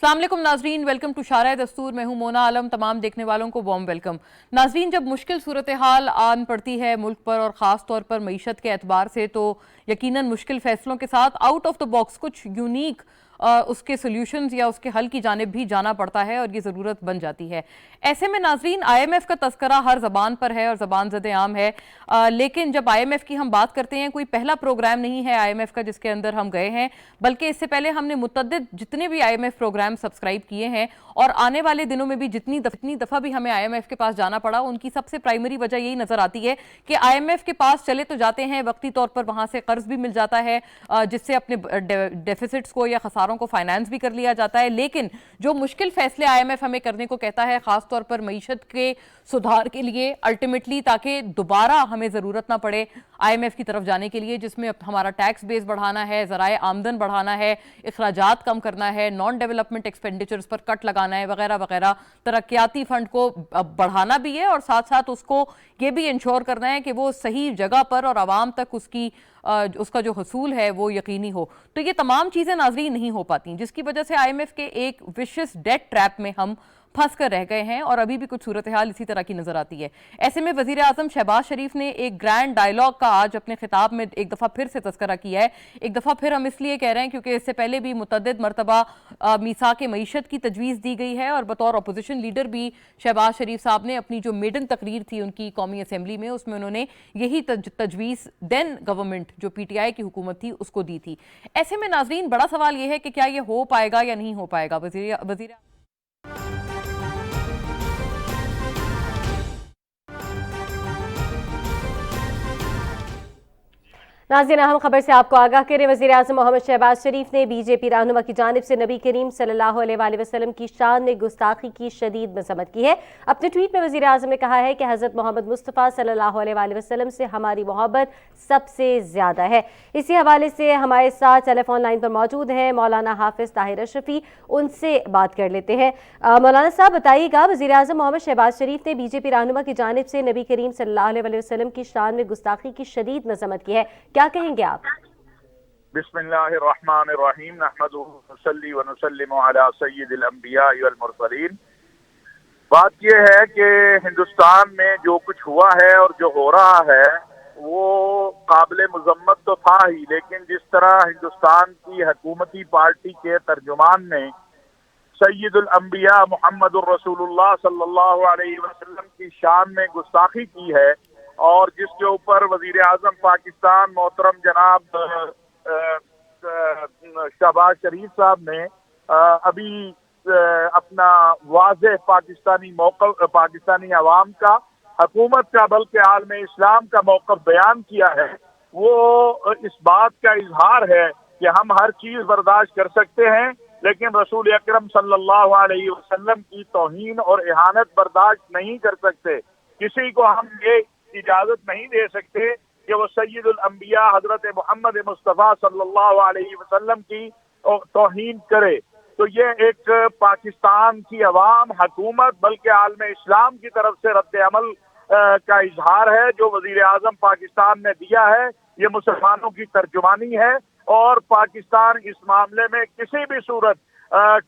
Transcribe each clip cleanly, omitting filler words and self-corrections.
अस्सलाम वालेकुम नाजरीन, वेलकम टू शारा दस्तूर। मैं हूं मोना आलम। तमाम देखने वालों को वार्म वेलकम। नाजरीन, जब मुश्किल सूरत हाल आन पड़ती है मुल्क पर और ख़ास तौर पर मईशत के एतबार से, तो यकीनन मुश्किल फ़ैसलों के साथ आउट ऑफ द बॉक्स कुछ यूनिक उसके सोल्यूशंस या उसके हल की जानिब भी जाना पड़ता है और ये ज़रूरत बन जाती है। ऐसे में नाजरीन, IMF का तस्करा हर ज़बान पर है और ज़बान ज़द आम है, लेकिन जब IMF की हम बात करते हैं, कोई पहला प्रोग्राम नहीं है IMF का जिसके अंदर हम गए हैं, बल्कि इससे पहले हमने मुतअद्दिद जितने भी IMF प्रोग्राम सब्सक्राइब किए हैं और आने वाले दिनों में भी जितनी दफ़ा भी हमें IMF के पास जाना पड़ा, उनकी सबसे प्राइमरी वजह यही नज़र आती है कि IMF के पास चले तो जाते हैं, वक्ती तौर पर वहाँ से कर्ज भी मिल जाता है जिससे अपने डेफिसिट्स को या खसारों को फाइनेंस भी कर लिया जाता है, लेकिन जो मुश्किल फैसले IMF हमें करने को कहता है, खास तौर पर मईशत के सुधार के लिए अल्टीमेटली, ताकि दोबारा हमें ज़रूरत ना पड़े IMF की तरफ जाने के लिए, जिसमें हमारा टैक्स बेस बढ़ाना है, ज़राए आमदन बढ़ाना है, इखराजात कम करना है, नॉन डेवलपमेंट एक्सपेंडिचर्स पर कट लगाना है, वगैरह वगैरह। तरक्याती फंड को बढ़ाना भी है और साथ साथ उसको ये भी इंश्योर करना है कि वो सही जगह पर और आवाम तक उसका जो हसूल है वो यकीनी हो। तो ये तमाम चीज़ें नाज़रीन नहीं हो पाती, जिसकी वजह से IMF के एक विशियस डेट ट्रैप में हम फंस कर रह गए हैं और अभी भी कुछ सूरत हाल इसी तरह की नजर आती है। ऐसे में वज़ीर आज़म शहबाज शरीफ ने एक ग्रैंड डायलॉग का आज अपने खिताब में एक दफ़ा फिर से तज़किरा किया है। एक दफ़ा फिर हम इसलिए कह रहे हैं क्योंकि इससे पहले भी मुतअद्दिद मरतबा मीसाक मईशत की तजवीज़ दी गई है और बतौर अपोजिशन लीडर भी शहबाज शरीफ साहब ने अपनी जो मेडन तकरीर थी उनकी कौमी असम्बली में, उसमें उन्होंने यही तजवीज़ देन गवर्नमेंट जो PTI की हुकूमत थी उसको दी थी। ऐसे में नाजरीन, बड़ा सवाल यह है कि क्या ये हो पाएगा या नहीं हो पाएगा। वज़ीर नाज़रीन, अहम खबर से आपको आगाह करें। वज़ीर आज़म मोहम्मद शहबाज शरीफ ने BJP रहनुमा की जानिब से नबी करीम सल्लल्लाहु अलैहि वसल्लम की शान में गुस्ताखी की शदीद मज़म्मत की है। अपने ट्वीट में वज़ीर आज़म ने कहा है कि हज़रत मोहम्मद मुस्तफ़ा सल्लल्लाहु अलैहि वसल्लम से हमारी मोहब्बत सबसे ज़्यादा है। इसी हवाले से हमारे साथ टेलीफोन लाइन पर मौजूद हैं मौलाना हाफिज़ ताहिर अशरफी, उनसे बात कर लेते हैं। मौलाना साहब, बताइएगा, वज़ीर आज़म मोहम्मद शहबाज शरीफ ने BJP रहनुमा की जानिब से नबी करीम सल्लल्लाहु अलैहि वसल्लम की शान में गुस्ताखी की शदीद मज़म्मत की है, क्या कहेंगे आप? बिस्मिल्लाहिर्रहमानिर्रहीम, नहमदुहु व नसल्ली व नुसल्लिमु अला सय्यिदिल अंबिया वल मुरसलीन। बात यह है कि हिंदुस्तान में जो कुछ हुआ है और जो हो रहा है वो काबिल मजम्मत तो था ही, लेकिन जिस तरह हिंदुस्तान की हुकूमती पार्टी के तर्जुमान ने सय्यिदुल अंबिया मुहम्मदुर रसूलुल्लाह सल्लल्लाहु अलैहि वसल्लम की शान में गुस्ताखी की है और जिसके ऊपर वजीर आजम पाकिस्तान मोहतरम जनाब शहबाज शरीफ साहब ने अभी अपना वाज़ेह पाकिस्तानी मौक़िफ़, पाकिस्तानी अवाम का, हुकूमत का, बल्कि आलम इस्लाम का मौक़िफ़ बयान किया है, वो इस बात का इजहार है कि हम हर चीज़ बर्दाश्त कर सकते हैं, लेकिन रसूल अकरम सल्लल्लाहु अलैहि वसल्लम की तौहीन और इहानत बर्दाश्त नहीं कर सकते। किसी को हम ये इजाजत नहीं दे सकते कि वो सय्यदुल अंबिया हजरत मोहम्मद मुस्तफ़ा सल्लल्लाहु अलैहि वसल्लम की तौहीन करे। तो ये एक पाकिस्तान की अवाम, हुकूमत, बल्कि आलम इस्लाम की तरफ से रद्द अमल का इजहार है जो वजीर आजम पाकिस्तान ने दिया है। ये मुसलमानों की तर्जुमानी है और पाकिस्तान इस मामले में किसी भी सूरत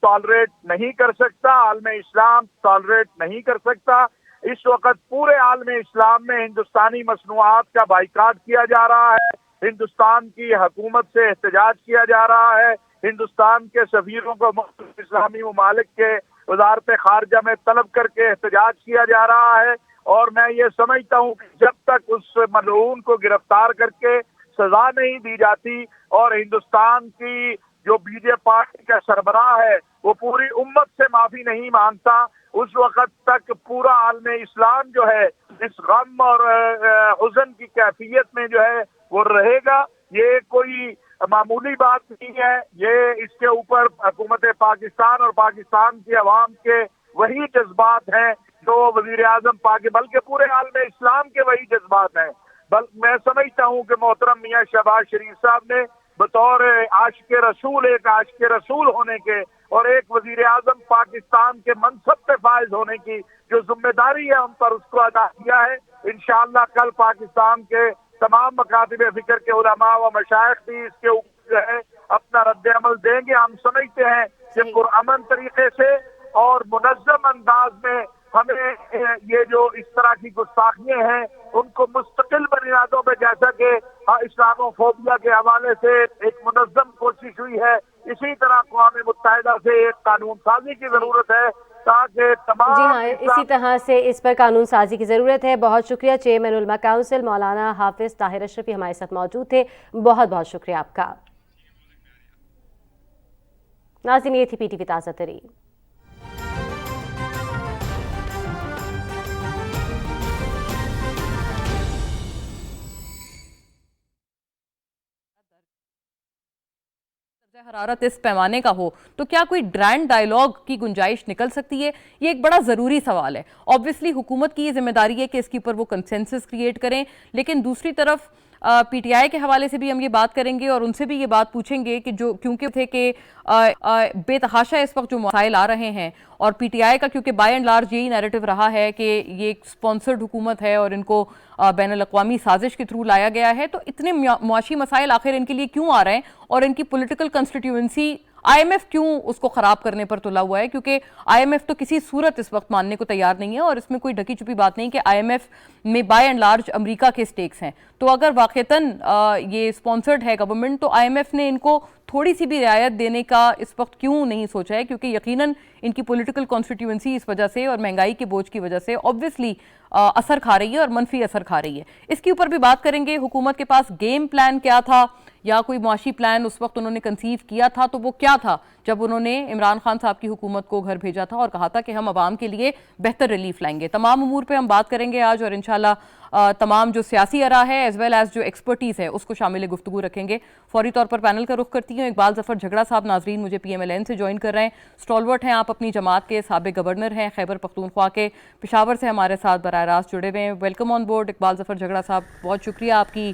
टॉलरेट नहीं कर सकता, आलम इस्लाम टॉलरेट नहीं कर सकता। इस वक्त पूरे आलम इस्लाम में हिंदुस्तानी मसनूआत का बाइकाट किया जा रहा है, हिंदुस्तान की हुकूमत से एहतजाज किया जा रहा है, हिंदुस्तान के सफीरों को मुख्तलिफ इस्लामी ममालिक के वजारत खारजा में तलब करके एहतजाज किया जा रहा है। और मैं ये समझता हूँ कि जब तक उस मलऊन को गिरफ्तार करके सजा नहीं दी जाती और हिंदुस्तान की जो बीजेपी पार्टी का सरबराह है वो पूरी उम्मत से माफी नहीं मांगता, उस वक्त तक पूरा आलम इस्लाम जो है इस गम और हुज़न की कैफियत में जो है वो रहेगा। ये कोई मामूली बात नहीं है, ये इसके ऊपर हुकूमत पाकिस्तान और पाकिस्तान की अवाम के वही जज्बात हैं जो वजीर आजम बल्कि पूरे आलम इस्लाम के वही जज्बात हैं। मैं समझता हूँ कि मोहतरम मियाँ शहबाज शरीफ साहब ने बतौर आशिक रसूल, एक आशिक रसूल होने के और एक वजीर आजम पाकिस्तान के मनसब पे फायज होने की जो जिम्मेदारी है उन पर, उसको अदा किया है। इंशाअल्लाह कल पाकिस्तान के तमाम मकातिब फिक्र के उलमा व मशाइख भी इसके ऊपर जो है अपना रद्द अमल देंगे। हम समझते हैं کہ پرامن طریقے سے اور منظم انداز میں ہمیں یہ جو اس طرح کی گستاخیاں ہیں ان کو مستقل بنیادوں پہ، جیسا کہ اسلامو فوبیا کے حوالے سے ایک منظم کوشش ہوئی ہے، اسی طرح اقوام متحدہ سے ایک قانون سازی کی ضرورت ہے تاکہ تمام... جی ہاں، اسی طرح سے اس پر قانون سازی کی ضرورت ہے۔ بہت شکریہ چیئرمین علماء کونسل مولانا حافظ طاہر اشرفی ہمارے ساتھ موجود تھے، بہت بہت شکریہ آپ کا۔ ناظرین، یہ تھی پی ٹی وی تازہ ترین۔ حرارت اس پیمانے کا ہو تو کیا کوئی گرینڈ ڈائیلاگ کی گنجائش نکل سکتی ہے؟ یہ ایک بڑا ضروری سوال ہے۔ آبویسلی حکومت کی یہ ذمہ داری ہے کہ اس کے اوپر وہ کنسنسس کریٹ کریں، لیکن دوسری طرف پی ٹی آئی کے حوالے سے بھی ہم یہ بات کریں گے اور ان سے بھی یہ بات پوچھیں گے کہ جو کیونکہ تھے کہ بے تحاشا اس وقت جو مسائل آ رہے ہیں، اور پی ٹی آئی کا کیونکہ بائی اینڈ لارج یہی نیریٹو رہا ہے کہ یہ ایک سپانسرڈ حکومت ہے اور ان کو بین الاقوامی سازش کے تھرو لایا گیا ہے، تو اتنے معاشی مسائل آخر ان کے لیے کیوں آ رہے ہیں اور ان کی پولیٹیکل کنسٹیٹیوئنسی آئی ایم ایف کیوں اس کو خراب کرنے پر تلا ہوا ہے؟ کیونکہ آئی ایم ایف تو کسی صورت اس وقت ماننے کو تیار نہیں ہے، اور اس میں کوئی ڈھکی چھپی بات نہیں کہ آئی ایم ایف میں بائی اینڈ لارج امریکہ کے سٹیکس ہیں۔ تو اگر واقعتاً یہ سپانسرڈ ہے گورنمنٹ، تو آئی ایم ایف نے ان کو تھوڑی سی بھی رعایت دینے کا اس وقت کیوں نہیں سوچا ہے؟ کیونکہ یقیناً ان کی پولیٹیکل کانسٹیٹیوئنسی اس وجہ سے اور مہنگائی کے بوجھ کی وجہ سے آبویسلی اثر کھا رہی ہے اور منفی اثر کھا رہی ہے۔ اس کے اوپر بھی بات کریں گے۔ حکومت کے پاس گیم پلان کیا تھا یا کوئی معاشی پلان اس وقت انہوں نے کنسیو کیا تھا، تو وہ کیا تھا جب انہوں نے عمران خان صاحب کی حکومت کو گھر بھیجا تھا اور کہا تھا کہ ہم عوام کے لیے بہتر ریلیف لائیں گے؟ تمام امور پہ ہم بات کریں گے آج، اور انشاءاللہ تمام جو سیاسی آرا ہے ایز ویل ایز جو ایکسپرٹیز ہے اس کو شامل گفتگو رکھیں گے۔ فوری طور پر پینل کا رخ کرتی ہوں۔ اقبال ظفر جھگڑا صاحب ناظرین مجھے پی ایم ایل این سے جوائن کر رہے ہیں، اسٹالورٹ ہیں آپ اپنی جماعت کے، سابق گورنر ہیں خیبر پختونخوا کے، پشاور سے ہمارے ساتھ براہ راست جڑے ہوئے ہیں۔ ویلکم آن بورڈ اقبال ظفر جھگڑا صاحب، بہت شکریہ آپ کی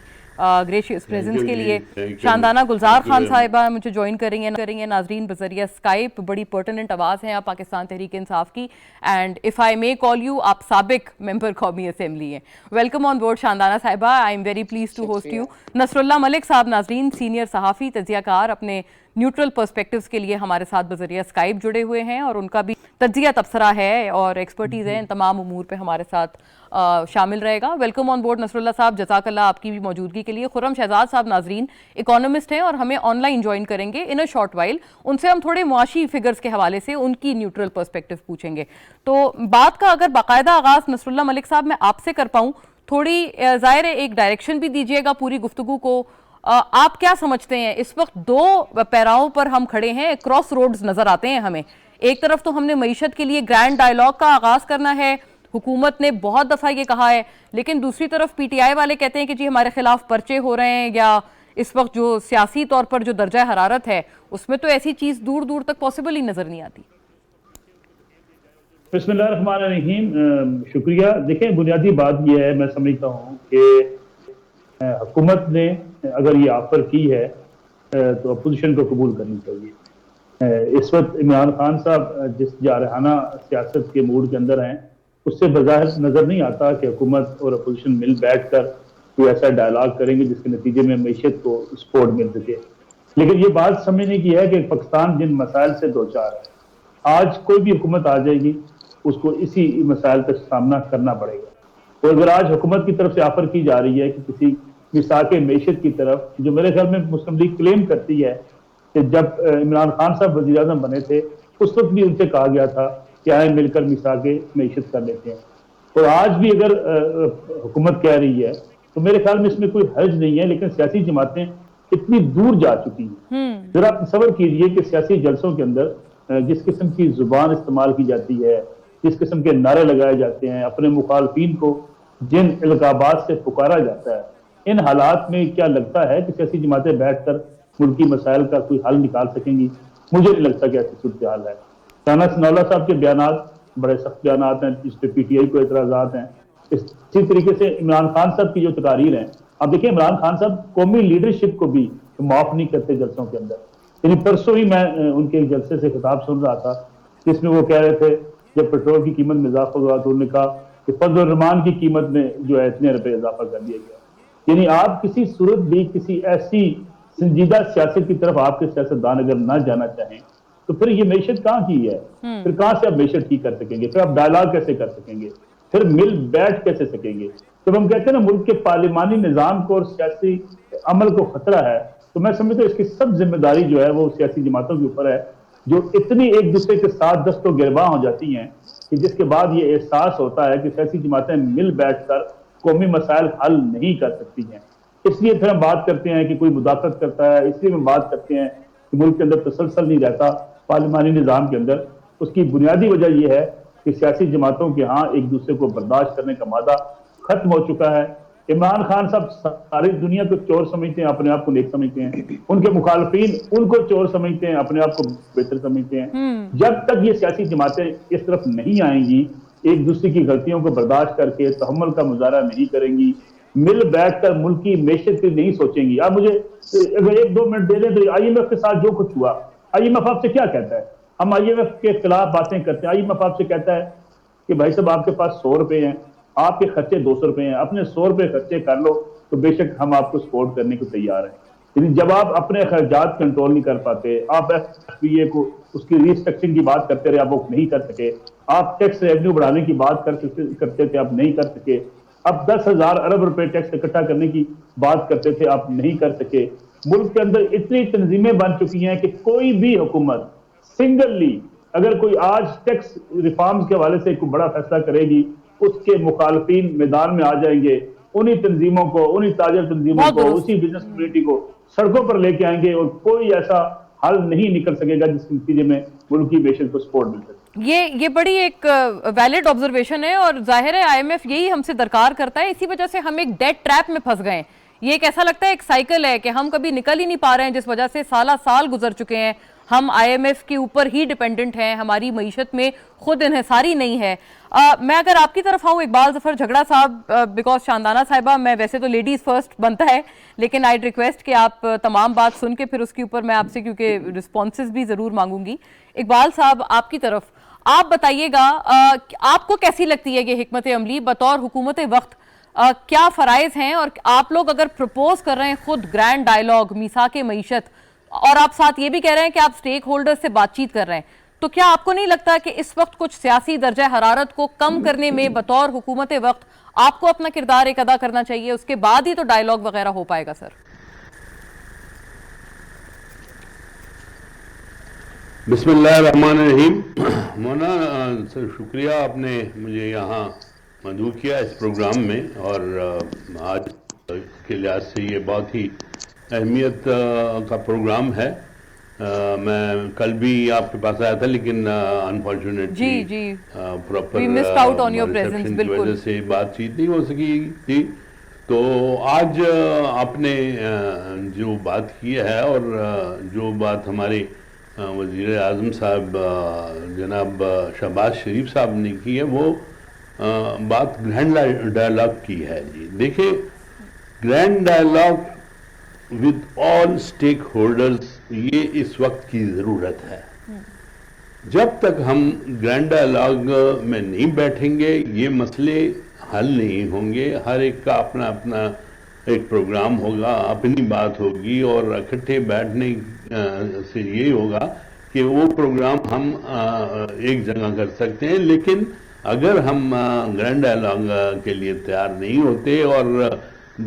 گریشیس پریزنس کے لیے۔ شاندانہ گلزار خان صاحبہ مجھے جوائن کر رہی ہیں ناظرین بذریعہ اسکائپ، بڑی پرٹیننٹ آواز ہیں آپ پاکستان تحریک انصاف کی، and if I may call you, آپ سابق ممبر قومی اسمبلی ہیں۔ ویلکم آن بورڈ شاندانہ صاحبہ، I am very pleased to host you. Nasrullah Malik صاحب ناظرین، سینئر صحافی، تجزیہ کار، اپنے نیوٹرل پرسپیکٹیوز کے لیے ہمارے ساتھ بذریعہ اسکائپ جڑے ہوئے ہیں، اور ان کا بھی تجزیہ تبصرہ ہے اور ایکسپرٹیز ہے، ان تمام امور پہ ہمارے ساتھ شامل رہے گا۔ ویلکم آن بورڈ نصر اللہ صاحب، جزاک اللہ آپ کی بھی موجودگی کے لیے۔ خرم شہزاد صاحب ناظرین اکانومسٹ ہیں اور ہمیں آن لائن جوائن کریں گے ان اے شارٹ وائل، ان سے ہم تھوڑے معاشی فگرز کے حوالے سے ان کی نیوٹرل پرسپیکٹیو پوچھیں گے۔ تو بات کا اگر باقاعدہ آغاز نصر اللہ ملک صاحب میں آپ سے کر پاؤں، تھوڑی ظاہر ہے ایک ڈائریکشن بھی دیجیے گا پوری گفتگو کو۔ آپ کیا سمجھتے ہیں اس وقت دو پیراؤں پر ہم کھڑے ہیں، کراس روڈز نظر آتے ہیں ہمیں؟ ایک طرف تو ہم نے معیشت کے لیے گرینڈ ڈائیلاگ کا آغاز کرنا ہے، حکومت نے بہت دفعہ یہ کہا ہے، لیکن دوسری طرف پی ٹی آئی والے کہتے ہیں کہ جی ہمارے خلاف پرچے ہو رہے ہیں، یا اس وقت جو سیاسی طور پر جو درجہ حرارت ہے اس میں تو ایسی چیز دور دور تک پاسبل ہی نظر نہیں آتی۔ بسم اللہ الرحمن الرحیم، شکریہ۔ دیکھیں، بنیادی بات یہ ہے، میں سمجھتا ہوں کہ حکومت نے اگر یہ آفر کی ہے تو اپوزیشن کو قبول کرنی چاہیے۔ اس وقت عمران خان صاحب جس جارحانہ سیاست کے موڈ کے اندر ہیں، اس سے بظاہر نظر نہیں آتا کہ حکومت اور اپوزیشن مل بیٹھ کر کوئی ایسا ڈائیلاگ کریں گے جس کے نتیجے میں معیشت کو سپورٹ مل سکے۔ لیکن یہ بات سمجھنے کی ہے کہ پاکستان جن مسائل سے دوچار ہے، آج کوئی بھی حکومت آ جائے گی اس کو اسی مسائل کا سامنا کرنا پڑے گا۔ اور اگر آج حکومت کی طرف سے آفر کی جا رہی ہے کہ کسی مساق معیشت کی طرف، جو میرے خیال میں مسلم لیگ کلیم کرتی ہے کہ جب عمران خان صاحب وزیر اعظم بنے تھے اس وقت بھی ان سے کہا گیا تھا کہ آئیں مل کر مساق معیشت کر لیتے ہیں، اور آج بھی اگر حکومت کہہ رہی ہے تو میرے خیال میں اس میں کوئی حرج نہیں ہے۔ لیکن سیاسی جماعتیں اتنی دور جا چکی ہیں، ذرا آپ تصور کیجئے کہ سیاسی جلسوں کے اندر جس قسم کی زبان استعمال کی جاتی ہے، جس قسم کے نعرے لگائے جاتے ہیں، اپنے مخالفین کو جن القابات سے پکارا جاتا ہے، ان حالات میں کیا لگتا ہے کہ سیاسی جماعتیں بیٹھ کر ملکی مسائل کا کوئی حل نکال سکیں گی؟ مجھے نہیں لگتا کہ ایسی صورتحال ہے۔ رانا ثناءاللہ صاحب کے بیانات بڑے سخت بیانات ہیں، جس پہ پی ٹی آئی کو اعتراضات ہیں۔ اسی طریقے سے عمران خان صاحب کی جو تقاریر ہیں، آپ دیکھیں عمران خان صاحب قومی لیڈرشپ کو بھی معاف نہیں کرتے جلسوں کے اندر۔ یعنی پرسوں ہی میں ان کے ایک جلسے سے خطاب سن رہا تھا جس میں وہ کہہ رہے تھے جب پیٹرول کی قیمت میں اضافہ ہوا تو انہوں نے کہا کہ فضل الرحمان کی قیمت میں جو ہے اتنے روپے اضافہ کر دیا گیا۔ یعنی آپ کسی صورت بھی کسی ایسی سنجیدہ سیاست کی طرف آپ کے سیاستدان اگر نہ جانا چاہیں تو پھر یہ معیشت کہاں کی ہے؟ پھر کہاں سے آپ معیشت ٹھیک کر سکیں گے؟ پھر آپ ڈائلاگ کیسے کر سکیں گے؟ پھر مل بیٹھ کیسے سکیں گے؟ جب ہم کہتے ہیں نا ملک کے پارلیمانی نظام کو اور سیاسی عمل کو خطرہ ہے، تو میں سمجھتا ہوں اس کی سب ذمہ داری جو ہے وہ سیاسی جماعتوں کے اوپر ہے، جو اتنی ایک دوسرے کے ساتھ دست و گرباں ہو جاتی ہیں کہ جس کے بعد یہ احساس ہوتا ہے کہ سیاسی جماعتیں مل بیٹھ کر قومی مسائل حل نہیں کر سکتی ہیں۔ اس لیے پھر ہم بات کرتے ہیں کہ کوئی مدافعت کرتا ہے، اس لیے ہم بات کرتے ہیں کہ ملک کے اندر تسلسل نہیں رہتا پارلیمانی نظام کے اندر۔ اس کی بنیادی وجہ یہ ہے کہ سیاسی جماعتوں کے ہاں ایک دوسرے کو برداشت کرنے کا مادہ ختم ہو چکا ہے۔ عمران خان صاحب ساری دنیا کو چور سمجھتے ہیں، اپنے آپ کو نیک سمجھتے ہیں، ان کے مخالفین ان کو چور سمجھتے ہیں، اپنے آپ کو بہتر سمجھتے ہیں۔ جب تک یہ سیاسی جماعتیں اس طرف نہیں آئیں گی، ایک دوسرے کی غلطیوں کو برداشت کر کے تحمل کا مظاہرہ نہیں کریں گی، مل بیٹھ کر ملک کی معیشت کی نہیں سوچیں گی۔ آپ مجھے اگر 1-2 منٹ دے دیں تو آئی ایم ایف کے ساتھ جو کچھ ہوا، آئی ایم ایف آپ سے کیا کہتا ہے؟ ہم آئی ایم ایف کے خلاف باتیں کرتے ہیں، آئی ایم ایف آپ سے کہتا ہے کہ بھائی صاحب آپ کے پاس 100 روپے ہیں، آپ کے خرچے 200 روپے ہیں، اپنے 100 روپے خرچے کر لو تو بے شک ہم آپ کو سپورٹ کرنے کو تیار ہیں۔ لیکن جب آپ اپنے اخراجات کنٹرول نہیں کر پاتے، آپ ایف پی اے کو اس کی ری اسٹرکچرنگ کی بات کرتے رہے، آپ وہ نہیں کر سکے، آپ ٹیکس ریونیو بڑھانے کی بات کرتے تھے، آپ نہیں کر سکے، اب 10,000 ارب روپے ٹیکس اکٹھا کرنے کی بات کرتے تھے، آپ نہیں کر سکے۔ ملک کے اندر اتنی تنظیمیں بن چکی ہیں کہ کوئی بھی حکومت سنگلی اگر کوئی آج ٹیکس ریفارمز کے حوالے سے کوئی بڑا فیصلہ کرے گی، اس کے مخالفین میدان میں آ جائیں گے، انہی تنظیموں کو، انہی تاجر تنظیموں کو، اسی بزنس کمیونٹی کو سڑکوں پر لے کے آئیں گے، اور کوئی ایسا حل نہیں نکل سکے گا جس کے نتیجے میں ملک کی معیشت کو سپورٹ مل سکے۔ یہ بڑی ایک ویلڈ آبزرویشن ہے، اور ظاہر ہے آئی ایم ایف یہی ہم سے درکار کرتا ہے، اسی وجہ سے ہم ایک ڈیٹ ٹریپ میں پھنس گئے ہیں۔ یہ ایک ایسا لگتا ہے ایک سائیکل ہے کہ ہم کبھی نکل ہی نہیں پا رہے ہیں، جس وجہ سے سالہ سال گزر چکے ہیں، ہم آئی ایم ایف کے اوپر ہی ڈیپینڈنٹ ہیں، ہماری معیشت میں خود انحصاری نہیں ہے۔ میں اگر آپ کی طرف آؤں اقبال ظفر جھگڑا صاحب، بیکاز شاندانہ صاحبہ، میں ویسے تو لیڈیز فرسٹ بنتا ہے، لیکن آئی ریکویسٹ کہ آپ تمام بات سن کے پھر اس کے اوپر میں آپ سے کیونکہ رسپانسز بھی ضرور مانگوں گی۔ اقبال صاحب آپ کی طرف آپ بتائیے گا، آپ کو کیسی لگتی ہے یہ حکمت عملی بطور حکومت وقت؟ کیا فرائض ہیں، اور آپ لوگ اگر پروپوز کر رہے ہیں خود گرینڈ ڈائیلاگ میثاق معیشت، اور آپ ساتھ یہ بھی کہہ رہے ہیں کہ آپ سٹیک ہولڈر سے بات چیت کر رہے ہیں، تو کیا آپ کو نہیں لگتا کہ اس وقت کچھ سیاسی درجہ حرارت کو کم کرنے میں بطور حکومت وقت آپ کو اپنا کردار ایک ادا کرنا چاہیے؟ اس کے بعد ہی تو ڈائیلاگ وغیرہ ہو پائے گا سر۔ بسم اللہ الرحمن الرحیم۔ مونا سر شکریہ، آپ نے مجھے یہاں مدعو کیا اس پروگرام میں، اور آج کے لحاظ سے یہ بہت ہی اہمیت کا پروگرام ہے۔ میں کل بھی آپ کے پاس آیا تھا، لیکن انفارچونیٹلی پراپر ریسیپشن کی وجہ سے بات چیت نہیں ہو سکی تھی۔ تو آج آپ نے جو بات کی ہے، اور جو بات ہمارے وزیر اعظم صاحب جناب شہباز شریف صاحب نے کی ہے، وہ بات گرینڈ ڈائیلاگ کی ہے۔ جی دیکھیں، grand dialogue with all stake holders, یہ اس وقت کی ضرورت ہے۔ جب تک ہم گرینڈ ڈائیلاگ میں نہیں بیٹھیں گے، یہ مسئلے حل نہیں ہوں گے۔ ہر ایک کا اپنا اپنا ایک پروگرام ہوگا، اپنی بات ہوگی، اور اکٹھے بیٹھنے سے یہی ہوگا کہ وہ پروگرام ہم ایک جگہ کر سکتے ہیں۔ لیکن اگر ہم گرینڈ ڈائیلاگ کے لیے تیار نہیں ہوتے، اور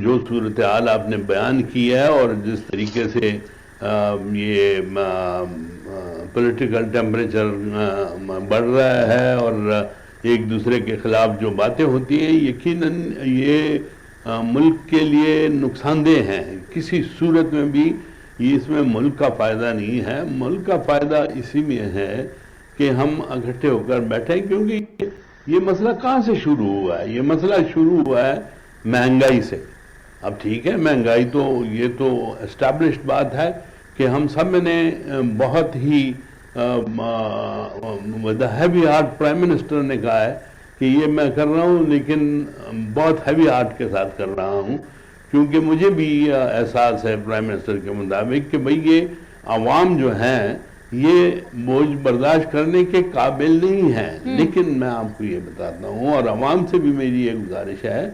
جو صورتحال آپ نے بیان کی ہے، اور جس طریقے سے یہ پولیٹیکل ٹیمپریچر بڑھ رہا ہے، اور ایک دوسرے کے خلاف جو باتیں ہوتی ہیں، یقیناً یہ ملک کے لیے نقصان دہ ہیں۔ کسی صورت میں بھی اس میں ملک کا فائدہ نہیں ہے۔ ملک کا فائدہ اسی میں ہے کہ ہم اکٹھے ہو کر بیٹھیں، کیونکہ یہ مسئلہ کہاں سے شروع ہوا ہے؟ یہ مسئلہ شروع ہوا ہے مہنگائی سے۔ اب ٹھیک ہے، مہنگائی تو یہ تو اسٹیبلشڈ بات ہے کہ ہم سب نے بہت ہی ہیوی ہارٹ پرائم منسٹر نے کہا ہے کہ یہ میں کر رہا ہوں، لیکن بہت ہیوی ہارٹ کے ساتھ کر رہا ہوں، کیونکہ مجھے بھی احساس ہے پرائم منسٹر کے مطابق کہ بھئی یہ عوام جو ہیں یہ بوجھ برداشت کرنے کے قابل نہیں ہیں۔ لیکن میں آپ کو یہ بتاتا ہوں، اور عوام سے بھی میری یہ گزارش ہے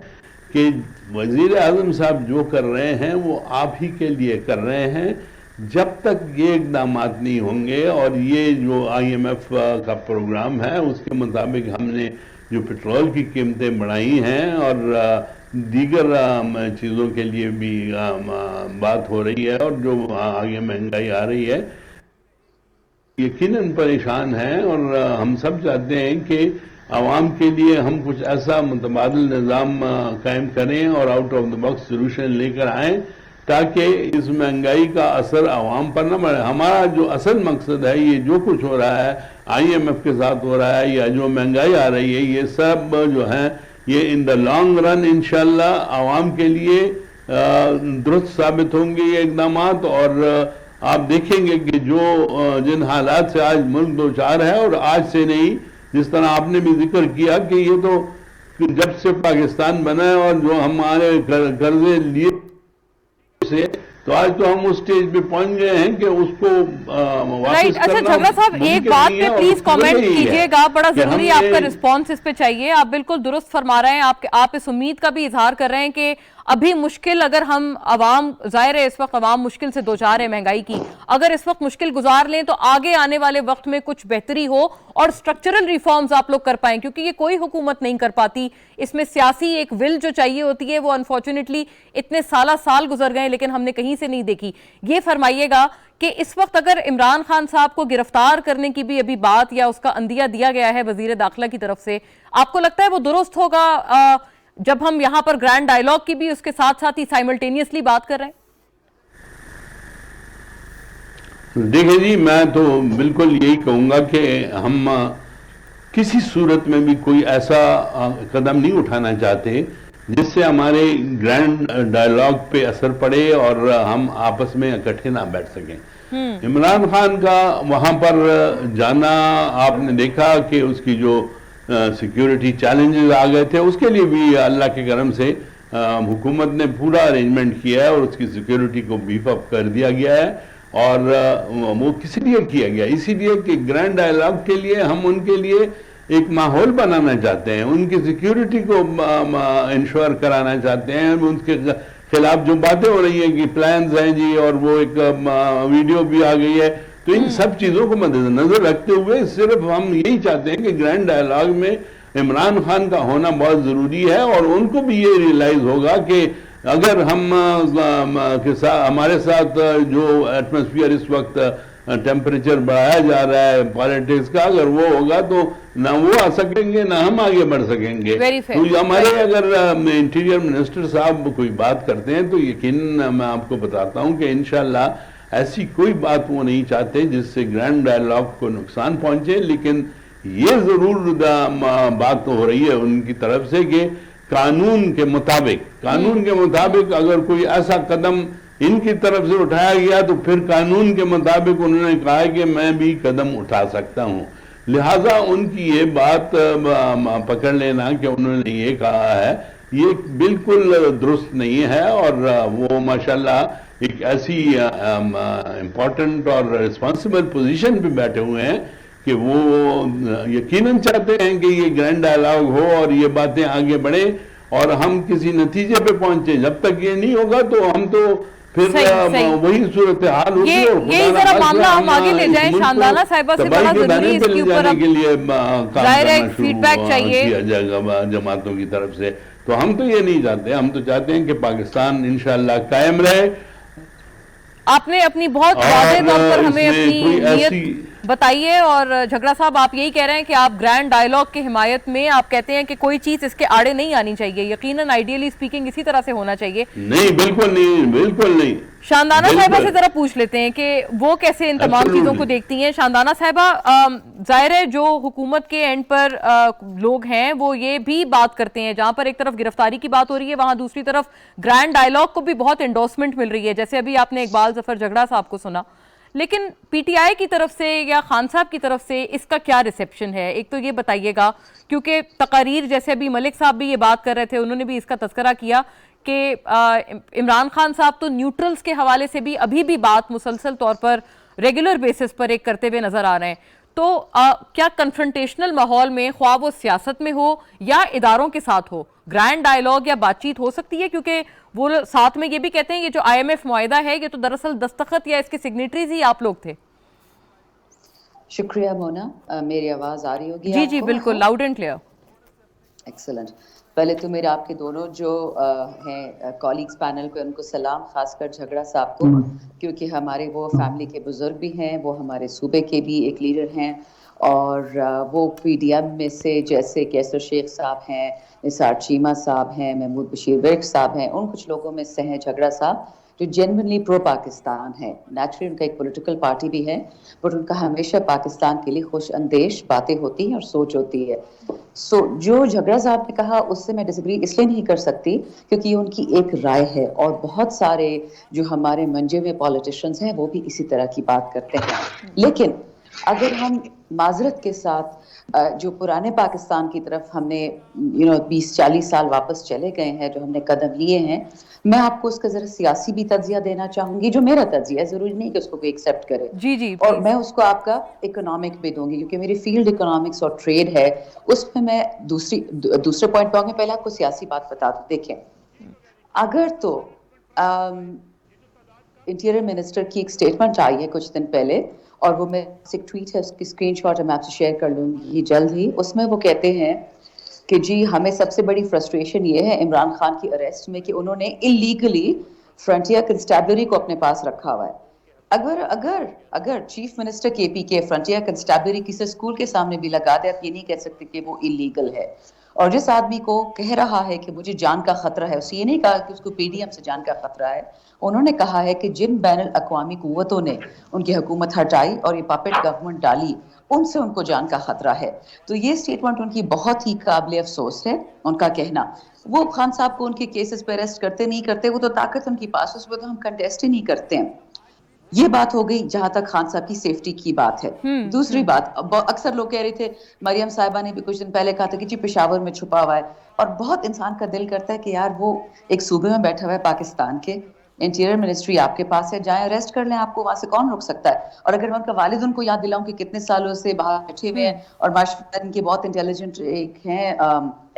کہ وزیر اعظم صاحب جو کر رہے ہیں وہ آپ ہی کے لیے کر رہے ہیں، جب تک یہ اقدامات نہیں ہوں گے اور یہ جو IMF کا پروگرام ہے اس کے مطابق ہم نے جو پیٹرول کی قیمتیں بڑھائی ہیں اور دیگر چیزوں کے لیے بھی بات ہو رہی ہے اور جو آگے مہنگائی آ رہی ہے، یقیناً پریشان ہیں اور ہم سب چاہتے ہیں کہ عوام کے لیے ہم کچھ ایسا متبادل نظام قائم کریں اور out of the box solution لے کر آئیں تاکہ اس مہنگائی کا اثر عوام پر نہ پڑے۔ ہمارا جو اصل مقصد ہے، یہ جو کچھ ہو رہا ہے IMF کے ساتھ ہو رہا ہے یا جو مہنگائی آ رہی ہے، یہ سب جو ہیں یہ ان دا لانگ رن انشاءاللہ عوام کے لیے درست ثابت ہوں گے یہ اقدامات، اور آپ دیکھیں گے کہ جن حالات سے آج ملک دوچار ہے، اور آج سے نہیں، جس طرح آپ نے بھی ذکر کیا کہ یہ تو جب سے پاکستان بنا ہے اور جو ہمارے قرضے لیے سے، تو آج تو ہم اس سٹیج پہ پہنچ گئے ہیں کہ اس کو واپس کرنا اچھا جھگڑا صاحب ایک بات پہ پلیز کامنٹ کیجئے گا، بڑا ضروری آپ کا رسپانس اس پہ چاہیے۔ آپ بالکل درست فرما رہے ہیں، آپ اس امید کا بھی اظہار کر رہے ہیں کہ ابھی مشکل اگر ہم عوام، ظاہر ہے اس وقت عوام مشکل سے دوچار ہے مہنگائی کی، اگر اس وقت مشکل گزار لیں تو آگے آنے والے وقت میں کچھ بہتری ہو اور سٹرکچرل ریفارمز آپ لوگ کر پائیں، کیونکہ یہ کوئی حکومت نہیں کر پاتی۔ اس میں سیاسی ایک ول جو چاہیے ہوتی ہے وہ انفارچونیٹلی اتنے سال گزر گئے لیکن ہم نے کہیں سے نہیں دیکھی۔ یہ فرمائیے گا کہ اس وقت اگر عمران خان صاحب کو گرفتار کرنے کی بھی ابھی بات یا اس کا عندیہ دیا گیا ہے وزیر داخلہ کی طرف سے، آپ کو لگتا ہے وہ درست ہوگا جب ہم یہاں پر گرینڈ ڈائیلاگ کی بھی اس کے ساتھ ساتھ ہی سائملٹینیسلی بات کر رہے ہیں؟ دیکھیں جی، میں تو بالکل یہی کہوں گا کہ ہم کسی صورت میں بھی کوئی ایسا قدم نہیں اٹھانا چاہتے جس سے ہمارے گرینڈ ڈائیلاگ پہ اثر پڑے اور ہم آپس میں اکٹھے نہ بیٹھ سکیں۔ عمران خان کا وہاں پر جانا، آپ نے دیکھا کہ اس کی جو سیکیورٹی چیلنجز آ گئے تھے، اس کے لیے بھی اللہ کے کرم سے حکومت نے پورا ارینجمنٹ کیا ہے اور اس کی سیکیورٹی کو بیف اپ کر دیا گیا ہے، اور وہ کس لیے کیا گیا؟ اسی لیے کہ گرینڈ ڈائیلاگ کے لیے ہم ان کے لیے ایک ماحول بنانا چاہتے ہیں، ان کی سیکیورٹی کو انشور کرانا چاہتے ہیں۔ ان کے خلاف جو باتیں ہو رہی ہیں کہ پلانز ہیں جی، اور وہ ایک ویڈیو بھی آ گئی ہے، تو ان سب چیزوں کو مد نظر رکھتے ہوئے صرف ہم یہی چاہتے ہیں کہ گرینڈ ڈائیلاگ میں عمران خان کا ہونا بہت ضروری ہے، اور ان کو بھی یہ ریئلائز ہوگا کہ اگر ہمارے ساتھ جو ایٹماسفیئر اس وقت ٹیمپریچر بڑھایا جا رہا ہے پالیٹکس کا، اگر وہ ہوگا تو نہ وہ آ سکیں گے نہ ہم آگے بڑھ سکیں گے۔ تو ہمارے اگر انٹیریئر منسٹر صاحب کوئی بات کرتے ہیں تو یقیناً میں آپ کو بتاتا ہوں کہ انشاءاللہ ایسی کوئی بات وہ نہیں چاہتے جس سے گرینڈ ڈائیلاگ کو نقصان پہنچے، لیکن یہ ضرور بات ہو رہی ہے ان کی طرف سے کہ قانون کے مطابق اگر کوئی ایسا قدم ان کی طرف سے اٹھایا گیا تو پھر قانون کے مطابق انہوں نے کہا کہ میں بھی قدم اٹھا سکتا ہوں، لہٰذا ان کی یہ بات پکڑ لینا کہ انہوں نے یہ کہا ہے، یہ بالکل درست نہیں ہے، اور وہ ماشاءاللہ ایک ایسی امپورٹنٹ اور ریسپانسبل پوزیشن پہ بیٹھے ہوئے ہیں کہ وہ یقیناً چاہتے ہیں کہ یہ گرینڈ ڈائیلاگ ہو اور یہ باتیں آگے بڑھیں اور ہم کسی نتیجے پہ پہنچیں۔ جب تک یہ نہیں ہوگا تو ہم تو پھر وہی صورتحال ہوگی، یہی ذرا معاملہ ہم آگے لے جائیں۔ شاندانہ صاحبہ سے بڑا ضروری اس کے اوپر کے لیے ظاہر ہے فیڈ بیک چاہیے کیا جائے گا جماعتوں کی طرف سے، تو ہم تو یہ نہیں چاہتے، ہم تو چاہتے ہیں کہ پاکستان انشاءاللہ قائم رہے۔ آپ نے اپنی بہت واضح طور پر ہمیں اپنی نیت بتائیے، اور جھگڑا صاحب آپ یہی کہہ رہے ہیں کہ آپ گرینڈ ڈائیلاگ کی حمایت میں، آپ کہتے ہیں کہ کوئی چیز اس کے آڑے نہیں آنی چاہیے، یقیناً آئیڈیلی سپیکنگ اسی طرح سے ہونا چاہیے۔ نہیں، بالکل نہیں۔ شاندانہ صاحبہ سے ذرا پوچھ لیتے ہیں کہ وہ کیسے ان تمام چیزوں کو دیکھتی ہیں۔ شاندانہ صاحبہ، ظاہر ہے جو حکومت کے اینڈ پر لوگ ہیں وہ یہ بھی بات کرتے ہیں، جہاں پر ایک طرف گرفتاری کی بات ہو رہی ہے وہاں دوسری طرف گرینڈ ڈائیلاگ کو بھی بہت انڈورسمنٹ مل رہی ہے، جیسے ابھی آپ نے اقبال ظفر جھگڑا صاحب کو سنا، لیکن پی ٹی آئی کی طرف سے یا خان صاحب کی طرف سے اس کا کیا ریسیپشن ہے؟ ایک تو یہ بتائیے گا، کیونکہ تقاریر جیسے ابھی ملک صاحب بھی یہ بات کر رہے تھے، انہوں نے بھی اس کا تذکرہ کیا کہ عمران خان صاحب تو نیوٹرلز کے حوالے سے بھی ابھی بھی بات مسلسل طور پر ریگولر بیسس پر ایک کرتے ہوئے نظر آ رہے ہیں، تو کیا کنفرنٹیشنل ماحول میں، خواہ وہ سیاست میں ہو یا اداروں کے ساتھ ہو، گرینڈ ڈائیلاگ یا بات چیت ہو سکتی ہے؟ کیونکہ वो साथ में ये भी कहते हैं ये जो IMF मुआहिदा है ये तो दरअसल दस्तखत या इसके सिग्नेटरीज ही आप लोग थे। शुक्रिया मोना, मेरी आवाज आ रही होगी जी आपको? जी बिल्कुल, लाउड एंड क्लियर। एक्सेलेंट। पहले तो मेरे आपके दोनों जो हैं कॉलीग्स पैनल पे उनको सलाम, खासकर झगड़ा साहब को, क्योंकि हमारे वो फैमिली के बुजुर्ग भी हैं, वो हमारे सूबे के भी एक लीडर हैं, और वो PDM में से जैसे कैसर शेख साहब हैं, निसार चीमा साहब हैं, महमूद बशीर विर्क साहब हैं, उन कुछ लोगों में से हैं झगड़ा साहब जो जेन्युइनली प्रो पाकिस्तान है। नेचुरली उनका एक पॉलिटिकल पार्टी भी है, बट उनका हमेशा पाकिस्तान के लिए खुश अंदेश बातें होती हैं और सोच होती है। जो झगड़ा साहब ने कहा उससे मैं डिसएग्री इसलिए नहीं कर सकती क्योंकि ये उनकी एक राय है, और बहुत सारे जो हमारे मंजे हुए पॉलिटिशियंस हैं वो भी इसी तरह की बात करते हैं। लेकिन अगर हम माजरत के साथ जो पुराने पाकिस्तान की तरफ हमने 20-40 साल वापस चले गए हैं, जो हमने कदम लिए हैं, मैं आपको उसका जरा सियासी भी तज्जिया देना चाहूंगी, जो मेरा तज्जिया है, जरूरी नहीं कि उसको कोई एक्सेप्ट करे। जी जी, और मैं उसको आपका इकोनॉमिक भी दूंगी क्योंकि मेरी फील्ड इकोनॉमिक्स और ट्रेड है, उसमें मैं दूसरे पॉइंट पे आऊंगी। पहले आपको सियासी बात बता दूं। देखें, अगर तो इंटीरियर मिनिस्टर की एक स्टेटमेंट आई है कुछ दिन पहले, और वो मैं एक ट्वीट है उसकी स्क्रीनशॉट मैं आपसे शेयर कर लूंगी जल्द ही। उसमें वो कहते हैं कि जी हमें सबसे बड़ी फ्रस्ट्रेशन ये है इमरान खान की अरेस्ट में कि उन्होंने इलीगली फ्रंटियर कंस्टेबलरी को अपने पास रखा हुआ है। अगर चीफ मिनिस्टर KP के फ्रंटियर कंस्टेबलरी किसी स्कूल के सामने भी लगा दे, आप ये नहीं कह सकते कि वो इलीगल है। और जिस आदमी को कह रहा है कि मुझे जान का खतरा है, उसने ये नहीं कहा कि उसको PDM से जान का खतरा है, उन्होंने कहा है कि जिन बैनुल अक़वामी कुव्वतों ने उनकी हुकूमत हटाई और ये पपेट गवर्नमेंट डाली, उनसे उनको जान का खतरा है। तो ये स्टेटमेंट उनकी बहुत ही काबिल अफसोस है। उनका कहना, वो खान साहब को उनके केसेस पे अरेस्ट करते नहीं करते, वो तो ताकत उनके पास, उस पर तो हम कंटेस्ट ही नहीं करते हैं। ये बात हो गई जहां तक खान साहब की सेफ्टी की बात है। दूसरी बात, अक्सर लोग कह रहे थे, मरियम साहिबा ने भी कुछ दिन पहले कहा था कि जी पेशावर में छुपा हुआ है, और बहुत इंसान का दिल करता है कि यार वो एक सूबे में बैठा हुआ है पाकिस्तान के, इंटीरियर मिनिस्ट्री आपके पास है, जाएं अरेस्ट कर लें, आपको वहां से कौन रोक सकता है। और अगर मैं उनका वालिद उनको याद दिलाऊं कि कितने सालों से बाहर बैठे हुए हैं, और माशाल्लाह इनके बहुत इंटेलिजेंट एक हैं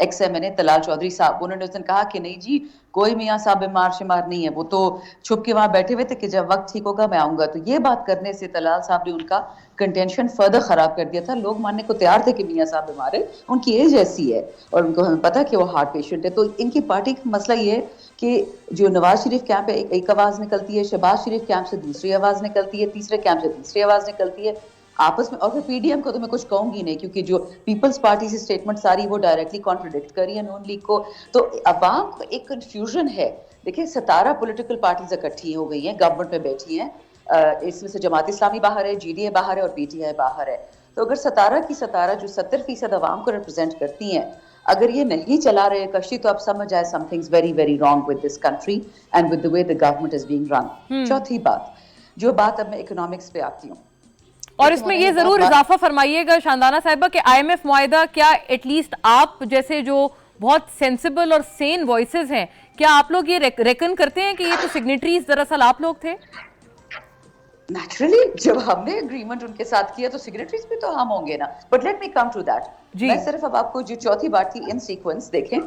XMNA तलाल चौधरी साहब, उन्होंने उस दिन कहा कि नहीं जी कोई मियाँ साहब बीमार शिमार नहीं है, वो तो छुप के वहां बैठे हुए थे कि जब वक्त ठीक होगा मैं आऊंगा। तो ये बात करने से तलाल साहब ने उनका कंटेंशन फर्दर खराब कर दिया था। लोग मानने को तैयार थे कि मियाँ साहब बीमार है, उनकी एज ऐसी है और उनको हमें पता कि वो हार्ट पेशेंट है। तो इनकी पार्टी का मसला ये है कि जो नवाज शरीफ कैंप है एक आवाज निकलती है, शहबाज शरीफ कैंप से दूसरी आवाज निकलती है, तीसरे कैंप से तीसरी आवाज निकलती है आपस में। और फिर PDM को तो मैं कुछ कहूंगी नहीं क्योंकि जो पीपल्स पार्टी से स्टेटमेंट सारी वो डायरेक्टली कॉन्ट्रडिक्ट करी है नून लीग को। तो अवाम को एक कंफ्यूजन है। देखिए 17 पॉलिटिकल पार्टीज इकट्ठी हो गई हैं, गवर्नमेंट में बैठी हैं, इसमें से जमात इस्लामी बाहर है, GDA बाहर है और PTI बाहर है। तो अगर 17 की 17 जो 70% अवाम को रिप्रेजेंट करती हैं, अगर ये नहीं चला रहे कश्ती, तो आप समझ आए something's very very wrong with this country and with the way the government is being run. चौथी बात, जो बात अब मैं इकोनॉमिक्स पे आती हूँ, और इसमें ये जरूर इजाफा फरमाइएगा शानदाना साहिबा कि IMF मुआहिदा क्या एटलीस्ट आप जैसे जो बहुत सेंसिबल और सेन वॉइसेस हैं, क्या आप लोग ये रेकन करते हैं कि ये तो सिग्नेटरीज दरअसल आप लोग थे? नेचुरली जब हमने एग्रीमेंट उनके साथ किया तो सिग्नेटरीज भी तो हम होंगे ना। But let me come to that. मैं सिर्फ अब आपको जो चौथी बात थी इन सीक्वेंस देखें।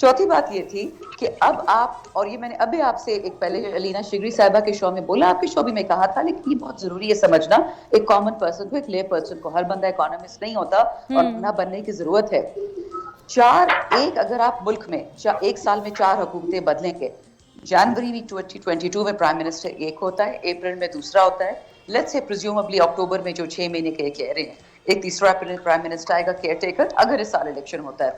चौथी बात ये थी कि अब आप, और ये मैंने अभी आपसे एक पहले अलीना शिगरी साहिबा के शो में बोला, आपके शो भी में कहा था, लेकिन ये बहुत जरूरी है समझना एक कॉमन पर्सन को, एक ले पर्सन को। हर बंदा इकोनॉमिस्ट नहीं होता और ना बनने की जरूरत है। अगर आप मुल्क में एक साल में 4 हुकूमतें बदलेंगे, जनवरी 2022 में प्राइम मिनिस्टर एक होता है, अप्रैल में दूसरा होता है, लेट्स से प्रिज्यूमेबली अक्टूबर में जो 6 महीने के कह रहे हैं, एक तीसरा प्राइम मिनिस्टर आएगा केयर टेकर, अगर इस साल इलेक्शन होता है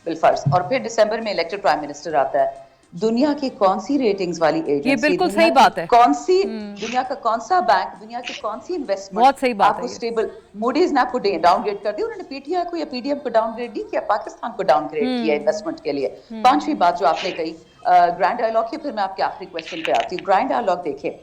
बिलफर्ज, और फिर दिसंबर में इलेक्टेड प्राइम मिनिस्टर आता है। दुनिया की कौन सी रेटिंग्स वाली एजेंसी, ये बिल्कुल सही बात है, कौन सी दुनिया का कौन सा बैंक, दुनिया की कौन सी इन्वेस्टमेंट, बहुत सही बात आपको स्टेबल, मूडीज ने आपको डाउनग्रेड कर दिया, उन्होंने PTI को या PDM को डाउनग्रेड नहीं किया, पाकिस्तान को डाउनग्रेड किया इन्वेस्टमेंट के लिए। पांचवी बात जो आपने कही ग्रैंड डायलॉग की, फिर मैं आपके आखिरी क्वेश्चन पे आती हूँ। ग्रैंड डायलॉग देखिए,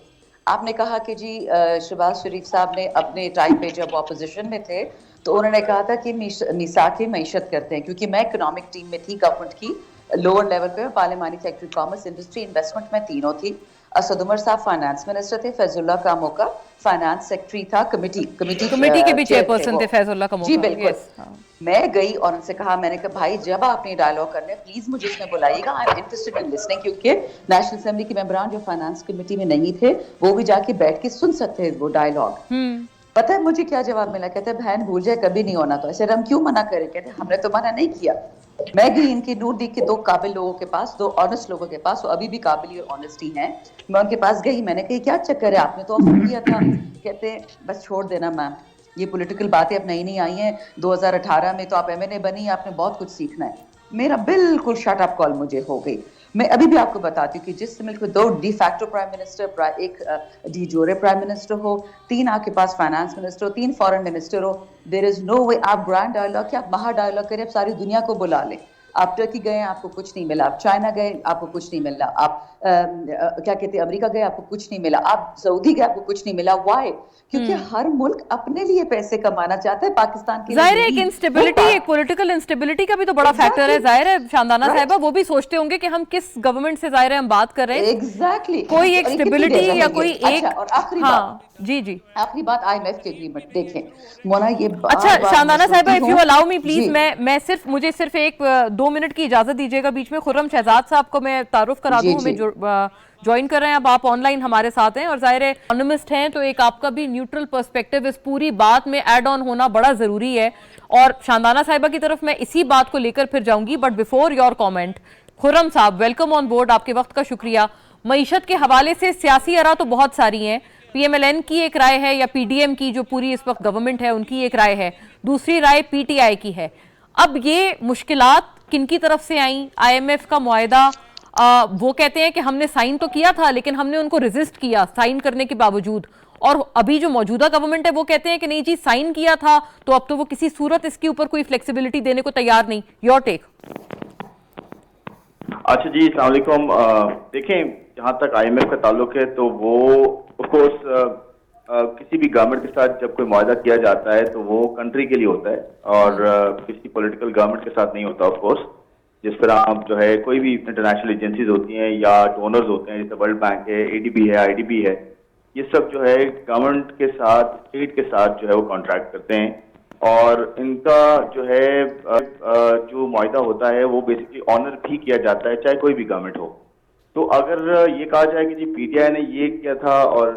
आपने कहा कि जी शहबाज शरीफ साहब ने अपने टाइम पे जब ऑपोजिशन में थे तो उन्होंने कहा था कि निसा की मईशत करते हैं, क्योंकि मैं इकोनॉमिक टीम में थी गवर्नमेंट की लोअर लेवल पे, parliamentary secretary commerce, industry, investment में तीनों थी। اسد عمر صاحب فائنانس منسٹر تھے, فیض اللہ کامو کا فائنانس سیکرٹری تھا, کمیٹی کے بھی چیئرپرسن تھے فیض اللہ کامو. جی بالکل. میں گئی اور ان سے کہا, میں نے کہا بھائی جب آپ نے ڈائلاگ کرنا ہے پلیز مجھے اس میں بلائیے گا, I am interested in listening, کیونکہ نیشنل اسمبلی کے ممبران جو فائنانس کمیٹی میں نہیں تھے وہ بھی جا کے بیٹھ کے سن سکتے وہ ڈائلاگ. پتہ ہے مجھے کیا جواب ملا؟ کہتے ہیں بہن بھول جائے کبھی نہیں ہونا. تو ایسے ہم کیوں منع کریں؟ کہتے ہیں ہم نے تو منع نہیں کیا. میں گئی ان کی نور دی کے 2 قابل لوگوں کے پاس, 2 آنےسٹ لوگوں کے پاس, وہ ابھی بھی قابل اور آنےسٹ ہی ہیں. میں ان کے پاس گئی, میں نے کہا کیا چکر ہے, آپ نے تو آفر کیا تھا. کہتے ہیں بس چھوڑ دینا میم, یہ پولیٹیکل باتیں اب نئی آئی ہیں, 2018 میں تو آپ MNA بنی, آپ نے بہت کچھ سیکھنا ہے. میرا بالکل شٹ اپ کال مجھے ہو گئی. میں ابھی بھی آپ کو بتاتی ہوں کہ جس ملک میں 2 ڈی فیکٹو پرائم منسٹر, ایک ڈی جورے پرائم منسٹر ہو, 3 آپ کے پاس فائنانس منسٹر ہو, 3 فارن منسٹر ہو, دیر از نو وے آپ گرانڈ ڈائلاگ کیا آپ مہا ڈائلاگ کریں, آپ ساری دنیا کو بلا لیں. آپ ٹرکی گئے آپ کو کچھ نہیں ملا, آپ چائنا گئے آپ کو کچھ نہیں ملا, آپ کیا کہتے ہیں امریکہ گئے آپ کو کچھ نہیں ملا, آپ سعودی گئے آپ کو کچھ نہیں ملا. وائی؟ کیونکہ ہر ملک اپنے لیے پیسے کمانا چاہتا ہے. پاکستان کے ظاہر ہے ایک انسٹیبلٹی, ایک پولیٹیکل انسٹیبلٹی کا بھی تو بڑا فیکٹر ہے. ظاہر ہے شاندانہ صاحبہ وہ بھی سوچتے ہوں گے کہ ہم کس گورنمنٹ سے ظاہر ہے ہم بات کر رہے ہیں. ایگزیکٹلی کوئی ایک اسٹیبلٹی یا کوئی ایک. اور آخری بات, جی آخری بات IMF کے اگریمنٹ دیکھیں مونا, یہ اچھا شاندانہ صاحبہ if you allow me please, میں مجھے صرف ایک 2 منٹ کی اجازت دیجیے گا بیچ میں. خرم شہزاد صاحب کو میں تعارف کرا دوں, ہمیں جوائن کر رہے ہیں, اب آپ آن لائن ہمارے ساتھ ہیں اور ظاہر ہے انونمسٹ ہیں تو ایک آپ کا بھی نیوٹرل پرسپیکٹیو اس پوری بات میں ایڈ آن ہونا بڑا ضروری ہے. اور شاندانہ صاحبہ کی طرف میں اسی بات کو لے کر پھر جاؤں گی, بٹ بیفور یور کامنٹ, خرم صاحب ویلکم آن بورڈ, آپ کے وقت کا شکریہ. معیشت کے حوالے سے سیاسی آرا تو بہت ساری ہیں, PMLN کی ایک رائے ہے یا PDM کی جو پوری اس وقت گورنمنٹ ہے ان کی ایک رائے ہے, دوسری رائے PTI کی ہے. اب یہ مشکلات کن کی طرف سے آئیں؟ IMF کا معاہدہ وہ کہتے ہیں کہ ہم نے سائن تو کیا تھا لیکن ہم نے ان کو ریزسٹ کیا سائن کرنے کے باوجود, اور ابھی جو موجودہ گورنمنٹ ہے وہ کہتے ہیں کہ نہیں جی سائن کیا تھا تو اب تو وہ کسی صورت اس کے اوپر کوئی فلیکسیبلٹی دینے کو تیار نہیں. Your take. اچھا جی, السلام علیکم. دیکھیں جہاں تک IMF کا تعلق ہے تو وہ آف کورس کسی بھی گورنمنٹ کے ساتھ جب کوئی معاہدہ کیا جاتا ہے تو وہ کنٹری کے لیے ہوتا ہے اور کسی پولیٹیکل گورنمنٹ کے ساتھ نہیں ہوتا. آف کورس جس طرح جو ہے کوئی بھی انٹرنیشنل ایجنسیز ہوتی ہیں یا ڈونرز ہوتے ہیں, جیسے ورلڈ بینک ہے, ADB ہے, IDB ہے, یہ سب جو ہے گورنمنٹ کے ساتھ, اسٹیٹ کے ساتھ جو ہے وہ کانٹریکٹ کرتے ہیں اور ان کا جو ہے جو معاہدہ ہوتا ہے وہ بیسکلی آنر بھی کیا جاتا ہے چاہے کوئی بھی گورنمنٹ ہو. تو اگر یہ کہا جائے کہ جی PTI نے یہ کیا تھا اور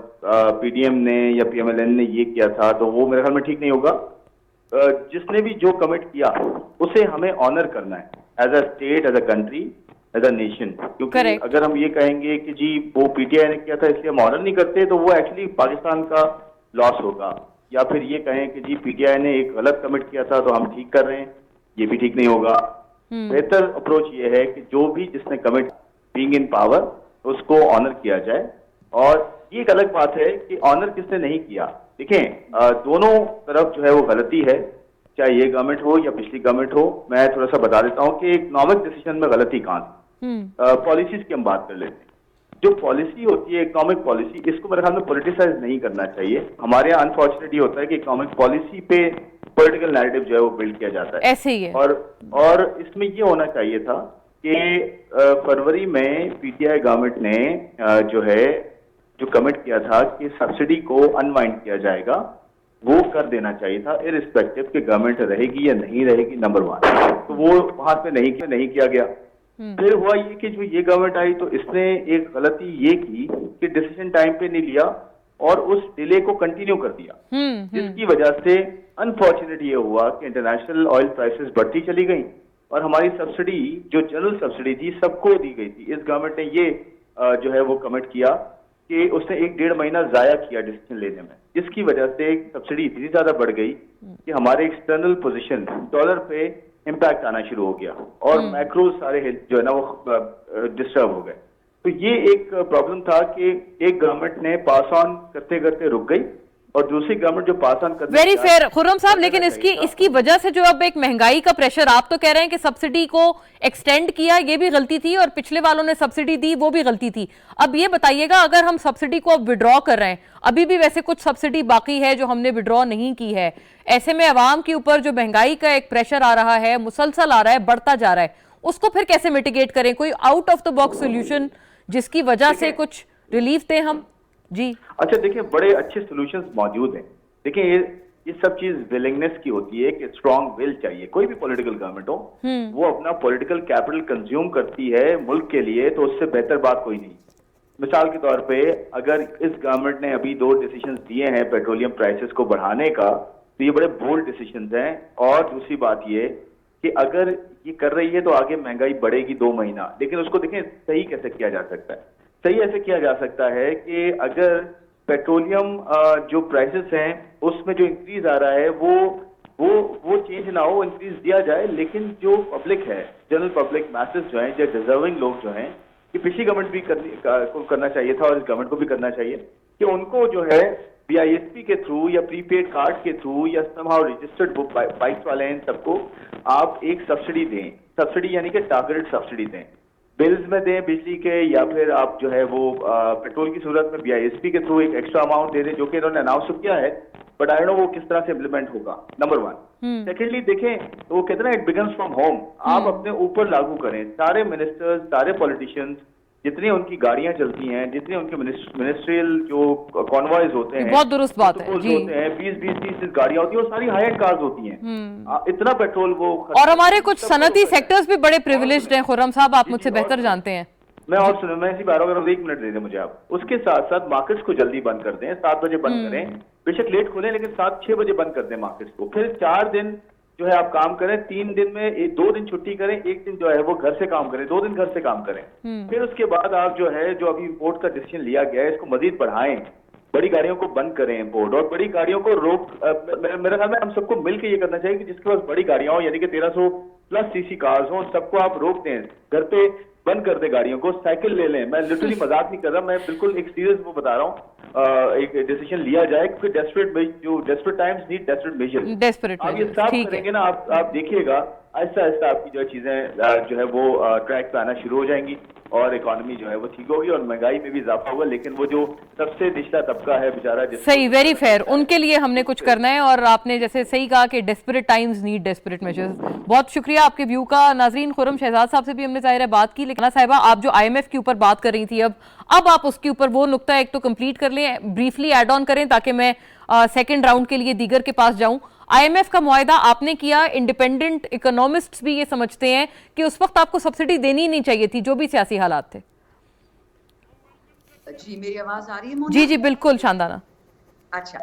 PDM نے یا PMLN نے یہ کیا تھا تو وہ میرے خیال میں ٹھیک نہیں ہوگا. جس نے بھی جو کمٹ کیا اسے ہمیں آنر کرنا ہے as a state, as a country, as a nation. کیونکہ اگر ہم یہ کہیں گے کہ جی وہ PTI نے کیا تھا اس لیے ہم آنر نہیں کرتے تو وہ ایکچولی پاکستان کا لاس ہوگا. یا پھر یہ کہیں کہ جی PTI نے ایک غلط کمٹ کیا تھا تو ہم ٹھیک کر رہے ہیں, یہ بھی ٹھیک نہیں ہوگا. بہتر اپروچ یہ ہے کہ جو بھی جس نے کمٹ بینگ ان پاور اس کو آنر کیا جائے. اور یہ ایک الگ بات ہے کہ آنر کس نے نہیں کیا. دیکھیں دونوں طرف جو ہے وہ غلطی ہے, چاہے یہ گورنمنٹ ہو یا پچھلی گورنمنٹ ہو. میں تھوڑا سا بتا دیتا ہوں کہ اکنامک ڈیسیژن میں غلطی کہاں تھی. پالیسیز کی ہم بات کر لیتے ہیں. جو پالیسی ہوتی ہے اکنامک پالیسی, اس کو میرے خیال میں پولیٹیسائز نہیں کرنا چاہیے. ہمارے یہاں انفارچونیٹلی یہ ہوتا ہے کہ اکنامک پالیسی پہ پولیٹیکل نیریٹو جو ہے وہ بلڈ کیا جاتا ہے. ایسے ہی ہے. اور اس میں یہ ہونا چاہیے تھا کہ فروری میں PTI گورنمنٹ نے جو ہے جو کمٹ کیا تھا کہ سبسڈی کو انوائنڈ کیا جائے گا وہ کر دینا چاہیے تھا, ارسپیکٹو کہ گورنمنٹ رہے گی یا نہیں رہے گی, نمبر 1. تو وہ وہاں پہ نہیں کیا گیا. پھر ہوا یہ کہ جو یہ گورنمنٹ آئی تو اس نے ایک غلطی یہ کی کہ ڈیسیژن ٹائم پہ نہیں لیا اور اس ڈیلے کو کنٹینیو کر دیا, جس کی وجہ سے انفارچونیٹ یہ ہوا کہ انٹرنیشنل آئل پرائسز بڑھتی چلی گئیں اور ہماری سبسڈی جو جنرل سبسڈی تھی سب کو دی گئی تھی. اس گورنمنٹ نے یہ جو ہے وہ کمٹ کیا کہ اس نے 1.5 مہینہ ضائع کیا ڈیسیژن لینے میں, جس کی وجہ سے سبسڈی اتنی زیادہ بڑھ گئی کہ ہمارے ایکسٹرنل پوزیشن ڈالر پہ امپیکٹ آنا شروع ہو گیا اور میکرو سارے جو ہے نا وہ ڈسٹرب ہو گئے. تو یہ ایک پرابلم تھا کہ ایک گورنمنٹ نے پاس آن کرتے کرتے رک گئی اور دوسری گورنمنٹ جو پاس آن کرتے ویری فیئر خرم صاحب, لیکن اس کی وجہ سے جو اب ایک مہنگائی کا پریشر, آپ تو کہہ رہے ہیں کہ سبسڈی کو ایکسٹینڈ کیا یہ بھی غلطی تھی اور پچھلے والوں نے سبسڈی دی وہ بھی غلطی تھی. اب یہ بتائیے گا اگر ہم سبسڈی کو اب وڈرا کر رہے ہیں, ابھی بھی ویسے کچھ سبسڈی باقی ہے جو ہم نے وڈرا نہیں کی ہے, ایسے میں عوام کے اوپر جو مہنگائی کا ایک پریشر آ رہا ہے, مسلسل آ رہا ہے, بڑھتا جا رہا ہے, اس کو پھر کیسے میٹیگیٹ کریں؟ کوئی out of the box solution جس کی وجہ سے کچھ रिलीफ दें हम? जी अच्छा देखिए, बड़े अच्छे सॉल्यूशंस मौजूद हैं। देखिए ये सब चीज विलिंगनेस की होती है कि स्ट्रांग विल चाहिए। कोई भी पॉलिटिकल गवर्नमेंट हो, वो अपना पॉलिटिकल कैपिटल कंज्यूम करती है मुल्क के लिए, तो उससे बेहतर बात कोई नहीं। मिसाल के तौर पे अगर इस गवर्नमेंट ने अभी 2 डिसीजंस दिए हैं पेट्रोलियम प्राइसेस को बढ़ाने का, तो ये बड़े बोल्ड डिसीजंस हैं। और दूसरी बात ये कि अगर ये कर रही है तो आगे महंगाई बढ़ेगी 2 महीना, लेकिन उसको देखें सही कैसे किया जा सकता है। सही ऐसे किया जा सकता है कि अगर पेट्रोलियम जो प्राइसेस हैं उसमें जो इंक्रीज आ रहा है वो चेंज ना हो, इंक्रीज दिया जाए, लेकिन जो पब्लिक है, जनरल पब्लिक मैसेज जो हैं, जो डिजर्विंग लोग जो हैं, कि पिछली गवर्नमेंट भी करना चाहिए था और इस गवर्नमेंट को भी करना चाहिए कि उनको जो है BISP के थ्रू या प्रीपेड कार्ड के थ्रू या समहाउ रजिस्टर्ड बाइक्स वाले हैं, सबको आप एक सब्सिडी दें। सब्सिडी यानी कि टारगेटेड सब्सिडी दें, बिल्स में दें बिजली के, या फिर आप जो है वो पेट्रोल की सूरत में BISP के थ्रू एक एक्स्ट्रा अमाउंट दे दें, जो कि इन्होंने अनाउंस किया है, बट आई डोंट नो वो किस तरह से इम्प्लीमेंट होगा। नंबर 1। सेकेंडली देखें तो वो कहते हैं इट बिगन्स फ्रॉम होम। आप अपने ऊपर लागू करें। सारे मिनिस्टर्स, सारे पॉलिटिशियंस, जितनी उनकी गाड़ियां चलती हैं, जितने उनके मिनिस्ट्रियल जो कॉन्वॉयज होते हैं, बहुत दुरुस्त बात है जी। होते हैं 20-30 गाड़ियां होती हैं, वो सारी हाई एंड कार्स होती हैं। इतना पेट्रोल वो और हमारे कुछ सनती सेक्टर्स भी बड़े प्रिविलेज्ड हैं खुर्रम साहब, आप मुझसे बेहतर जानते हैं। मैं इसी बार अगर 1 मिनट दे दें मुझे आप। उसके साथ साथ मार्केट्स को जल्दी बंद कर दें, 7 बजे बंद करें, बेशक लेट खोलें लेकिन 7-6 बजे बंद कर दें मार्केट्स को। फिर 4 दिन जो है आप काम करें, 3 दिन में 2 दिन छुट्टी करें, 1 दिन जो है वो घर से काम करें, 2 दिन घर से काम करें। फिर उसके बाद आप जो है जो अभी इंपोर्ट का डिसीजन लिया गया है, इसको मजीद बढ़ाएं, बड़ी गाड़ियों को बंद करें इंपोर्ट, और बड़ी गाड़ियों को मेरे ख्याल में हम सबको मिलकर ये करना चाहिए कि जिसके पास बड़ी गाड़ियां हो, यानी कि 1300+ सीसी कार्स हो, सबको आप रोक दें, घर पे बंद कर दे गाड़ियों को, साइकिल ले लें। मैं लिटरली मजाक नहीं कर रहा, मैं बिल्कुल एक सीरियस वो बता रहा हूँ। एक डिसीजन लिया जाए, क्योंकि desperate times need desperate measures. आप ये साफ करेंगे ना, आप देखिएगा आहिस्ता आहिस्ता आपकी जो चीजें जो है वो ट्रैक पे आना शुरू हो जाएंगी और इकोनॉमी जो है वो ठीक होगी और महंगाई में भी इजाफा होगा। लेकिन वो जो सबसे निचला तबका है बेचारा, सही, वेरी फेयर, उनके लिए हमने कुछ करना है। और आपने जैसे सही कहा कि desperate times need desperate measures. बहुत शुक्रिया आपके व्यू का। नाजरीन, खुर्रम शहजाद साहब से भी हमने ज़ाहिर है बात की, लेकिन साहिबा आप जो IMF के ऊपर बात कर रही थी, अब आप उसके ऊपर वो नुक्ता एक तो कंप्लीट कर लें, ब्रीफली ऐड ऑन करें, ताकि मैं सेकेंड राउंड के लिए दीगर के पास जाऊं। IMF का मुआहदा आपने किया, इंडिपेंडेंट इकोनॉमिस्ट्स भी ये समझते हैं कि उस वक्त आपको सब्सिडी देनी ही नहीं चाहिए थी, जो भी सियासी हालात थे। जी, मेरी आवाज आ रही है मोना? जी जी बिल्कुल शानदाना। अच्छा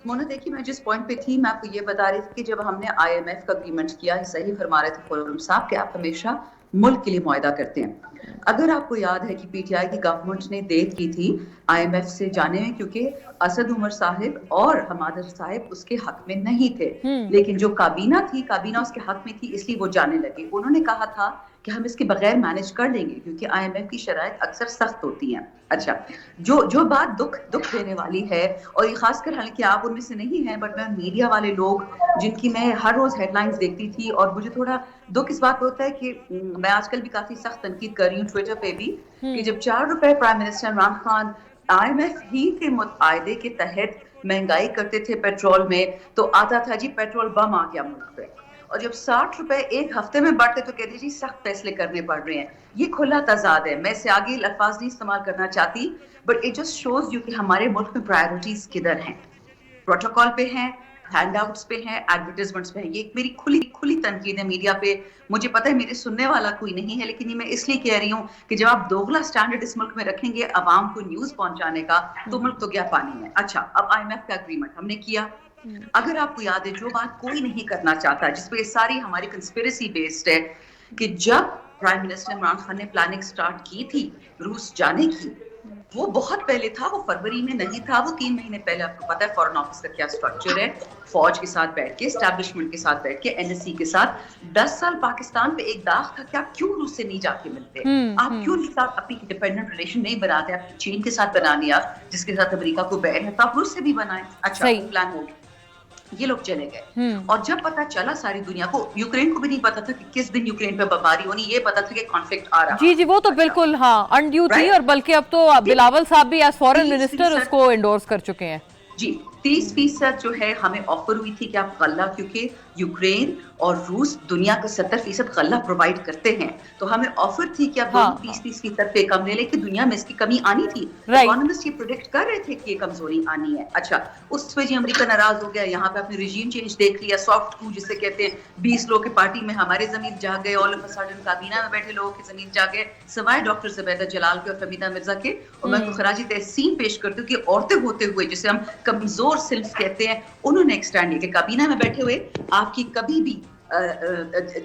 मोना, देखिए मैं जिस पॉइंट पे थी मैं आपको ये बता रही थी कि जब हमने IMF का अग्रीमेंट किया, सही फरमा रहे थे खुर्रम साहब कि आप हमेशा मुल्क के लिए मुआहदा करते हैं। अगर आपको याद है कि PTI की गवर्नमेंट ने देर की थी IMF से जाने में, क्योंकि असद उमर साहिब और हमादर साहिब उसके हक में नहीं थे, लेकिन जो काबीना उसके हक में थी, इसलिए वो जाने लगे। उन्होंने कहा था कि हम इसके बगैर मैनेज कर लेंगे, क्योंकि IMF की शराइत अक्सर सख्त होती हैं। अच्छा, जो बात दुख देने वाली है, और ये खासकर, हालांकि आप उनमें से नहीं हैं, बट मैं मीडिया वाले लोग जिनकी मैं हर रोज हेडलाइंस देखती थी, और मुझे थोड़ा दुख इस बात पे होता है कि मैं आजकल भी काफी सख्त तनकीद कर रही हूँ ट्विटर पे भी, कि जब 4 रुपए prime minister Imran Khan IMF ही के मुआहदे के तहत महंगाई करते थे पेट्रोल में, तो आता था जी पेट्रोल बम आ गया मुल्क पे, और जब 60 रुपए एक हफ्ते में बढ़ते तो कहते जी सख्त फैसले करने पड़ रहे हैं। ये खुला तजाद है, मैं इससे आगे लफ्ज नहीं इस्तेमाल करना चाहती, but it just shows you कि हमारे मुल्क में प्रायोरिटीज किधर हैं। प्रोटोकॉल पे हैं, हैंडआउट्स पे हैं, एडवर्टाइजमेंट्स पे हैं। ये एक मेरी खुली तनकीद है मीडिया पे। मुझे पता है मेरे सुनने वाला कोई नहीं है, लेकिन ये मैं इसलिए कह रही हूँ कि जब आप दोगला स्टैंडर्ड इस मुल्क में रखेंगे अवाम को न्यूज पहुंचाने का, तो मुल्क तो गया पानी में। अच्छा, अब IMF का एग्रीमेंट हमने किया। अगर आपको याद है, जो बात कोई नहीं करना चाहता, जिसपे सारी हमारी कंस्पिरेसी बेस्ड है, कि जब प्राइम मिनिस्टर इमरान खान ने प्लानिंग स्टार्ट की थी रूस जाने की, वो बहुत पहले था, वो फरवरी में नहीं था, वो 3 महीने पहले। आपको पता है फॉरेन ऑफिस का क्या स्ट्रक्चर है, फौज के साथ बैठ के, एस्टैब्लिशमेंट के साथ बैठ के, NSC के साथ। 10 साल पाकिस्तान पे एक दाग था कि आप क्यों रूस से नहीं जाके मिलते, आप क्यों अपनी इंडिपेंडेंट रिलेशन नहीं बनाते, आप चीन के साथ बना लिया, जिसके साथ अमेरिका को बैर है, तो आप रूस से भी बनाए। अच्छा, प्लान हो गया, ये लोग चले गए। और जब पता चला सारी दुनिया को, यूक्रेन को भी नहीं पता था कि किस दिन यूक्रेन पे बमबारी होनी, ये पता था कि कॉन्फ्लिक्ट आ रहा। जी वो तो बिल्कुल अनड्यू थी, और बल्कि अब तो बिलावल साहब भी एज फॉरेन मिनिस्टर उसको एंडोर्स कर चुके हैं। जी 30% जो है हमें ऑफर हुई थी कि आप गल्ला, क्योंकि यूक्रेन और रूस दुनिया का 70% गल्ला प्रोवाइड करते हैं, तो हमें ऑफर थी कि आप दोनों 30% पे कम ले लें, कि दुनिया में इसकी कमी आनी थी। इकोनॉमिस्ट ये प्रेडिक्ट कर रहे थे कि ये कमजोरी आनी है। अच्छा, उस पे जी अमेरिका नाराज हो गया, यहाँ पे आपने रिजीम चेंज देख लिया, सॉफ्ट कू जिसे कहते हैं, 20 लोग की पार्टी में हमारे जमीर जा गए, ऑल ऑफ अ सडन काबीना में बैठे लोगों की जमीर जा गए, सिवाय डॉक्टर ज़ुबैदा जलाल के और फमीदा मिर्जा के। और मैं उनको खराजी तहसीन पेश करती हूँ कि औरतें होते हुए, जिसे हम कमजोर सिल्फ कहते हैं, उन्होंने एक स्टैंड लिया कि काबीना में बैठे हुए आपकी कभी भी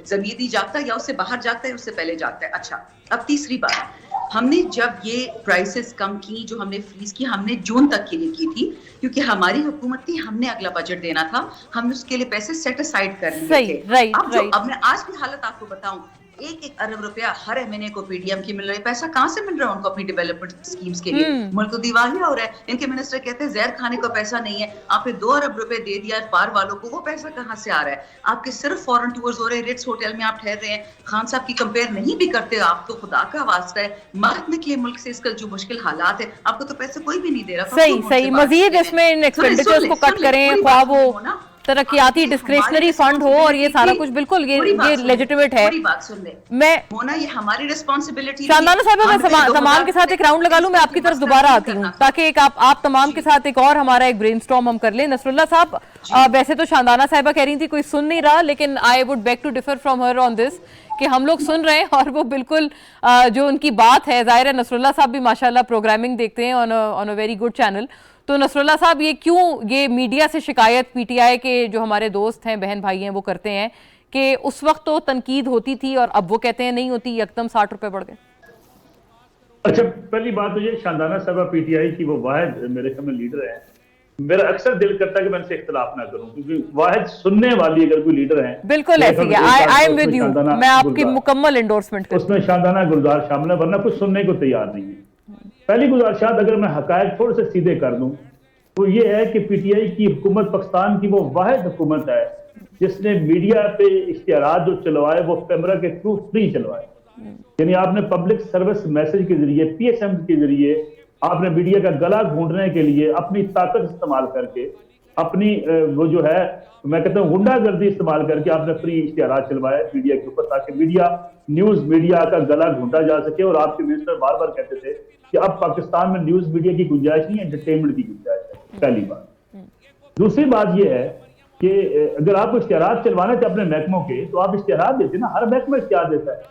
जमीरी जागता या उससे बाहर जागता है, उससे पहले जागता है। अच्छा, अब तीसरी बात, हमने जब ये प्राइसेस कम की, जो हमने फ्रीज की, हमने जून तक के लिए की थी, क्योंकि हमारी हुकूमत थी, हमने अगला बजट देना था, हमने उसके लिए पैसे सेट असाइड कर लिए थे। अब मैं आज की हालत आपको बताऊं, 1-1 अरब रुपया हर एमएनए को पीडीएम की मिल रही है। पैसा कहाँ से मिल रहा है उनको अपनी डेवलपमेंट स्कीम्स के लिए? मुल्क तो दिवालिया हो रहा है। इनके मिनिस्टर कहते हैं जहर खाने को पैसा नहीं है, आपने 2 अरब रुपए दे दिया है पार वालों को, वो पैसा कहाँ से आ रहा है? आपके सिर्फ फॉरेन टूर्स हो रहे हैं, रिट्स होटल में आप ठहर रहे हैं, खान साहब की कंपेयर नहीं भी करते आप, तो खुदा का वास्ता है, मत निकले मुल्क से, इसका जो मुश्किल हालात है, आपको तो पैसे कोई भी नहीं दे रहा। सही मजीद इसमें इन एक्सपेंडिचर्स को कट करें, ख्वाह वो तरक्याती डिस्क्रिशनरी फंड हो, और ये सारा कुछ बिल्कुल ये लेजिटिमेट है। मैं होना ये हमारी रिस्पांसिबिलिटी। शानदाना साहब, मैं तमाम के साथ एक राउंड लगा लूं, मैं आपकी तरफ दोबारा आती हूँ ताकि एक आप तमाम के साथ एक और हमारा एक ब्रेनस्टॉर्म हम कर लें। नसरुल्लाह साहब, वैसे तो शानदाना साहिबा कह रही थी कोई सुन नहीं रहा, लेकिन I would beg to differ from her on this कि हम लोग सुन रहे हैं, और वो बिल्कुल जो उनकी बात है, जाहिर है नसरुल्लाह साहब भी माशाल्लाह प्रोग्रामिंग देखते हैं on a very good channel. तो नसरुल्लाह साहब, ये क्यों ये मीडिया से शिकायत पीटीआई के जो हमारे दोस्त हैं, बहन भाई हैं, वो करते हैं कि उस वक्त तो तनकीद होती थी और अब वो कहते हैं नहीं होती, एकदम 60 रुपए बढ़ गए? अच्छा, पहली बात तो ये, शानदाना साहबा पीटीआई की वो वाहिद मेरे ख्याल में लीडर है। मेरा अक्सर दिल करता है कि मैं इनसे इख्तिलाफ ना करूं, क्योंकि वाहिद सुनने वाली अगर कोई लीडर है, बिल्कुल ऐसी है। आई एम विद यू, मैं आपकी मुकम्मल एंडोर्समेंट करती हूं। उसमें शानदाना गुलजार शामिल है, वरना कुछ सुनने को तैयार नहीं है। पहली गुजारिशात अगर मैं हकायक थोड़े से सीधे कर दूं तो ये है कि पीटीआई की हुकूमत पाकिस्तान की वो वाहिद हुकूमत है जिसने मीडिया पे इश्तिहारात जो चलवाए वो कैमरा के थ्रू फ्री चलवाए। यानी आपने पब्लिक सर्विस मैसेज के जरिए, पीएसएम के जरिए, आपने मीडिया का गला घूंटने के लिए अपनी ताकत इस्तेमाल करके, अपनी वो जो है मैं कहता हूँ गुंडागर्दी इस्तेमाल करके आपने फ्री इश्तिहारात चलवाए मीडिया के ऊपर, ताकि न्यूज मीडिया का गला घूंटा जा सके। और आपके मिनिस्टर बार बार कहते थे कि अब पाकिस्तान में न्यूज मीडिया की गुंजाइश नहीं, एंटरटेनमेंट की गुंजाइश है। पहली बात। दूसरी बात यह है कि अगर आप इश्तिहारात चलवाने थे अपने महकमों के, तो आप इश्तिहारात देते ना, हर महकमा इश्तिहार देता है,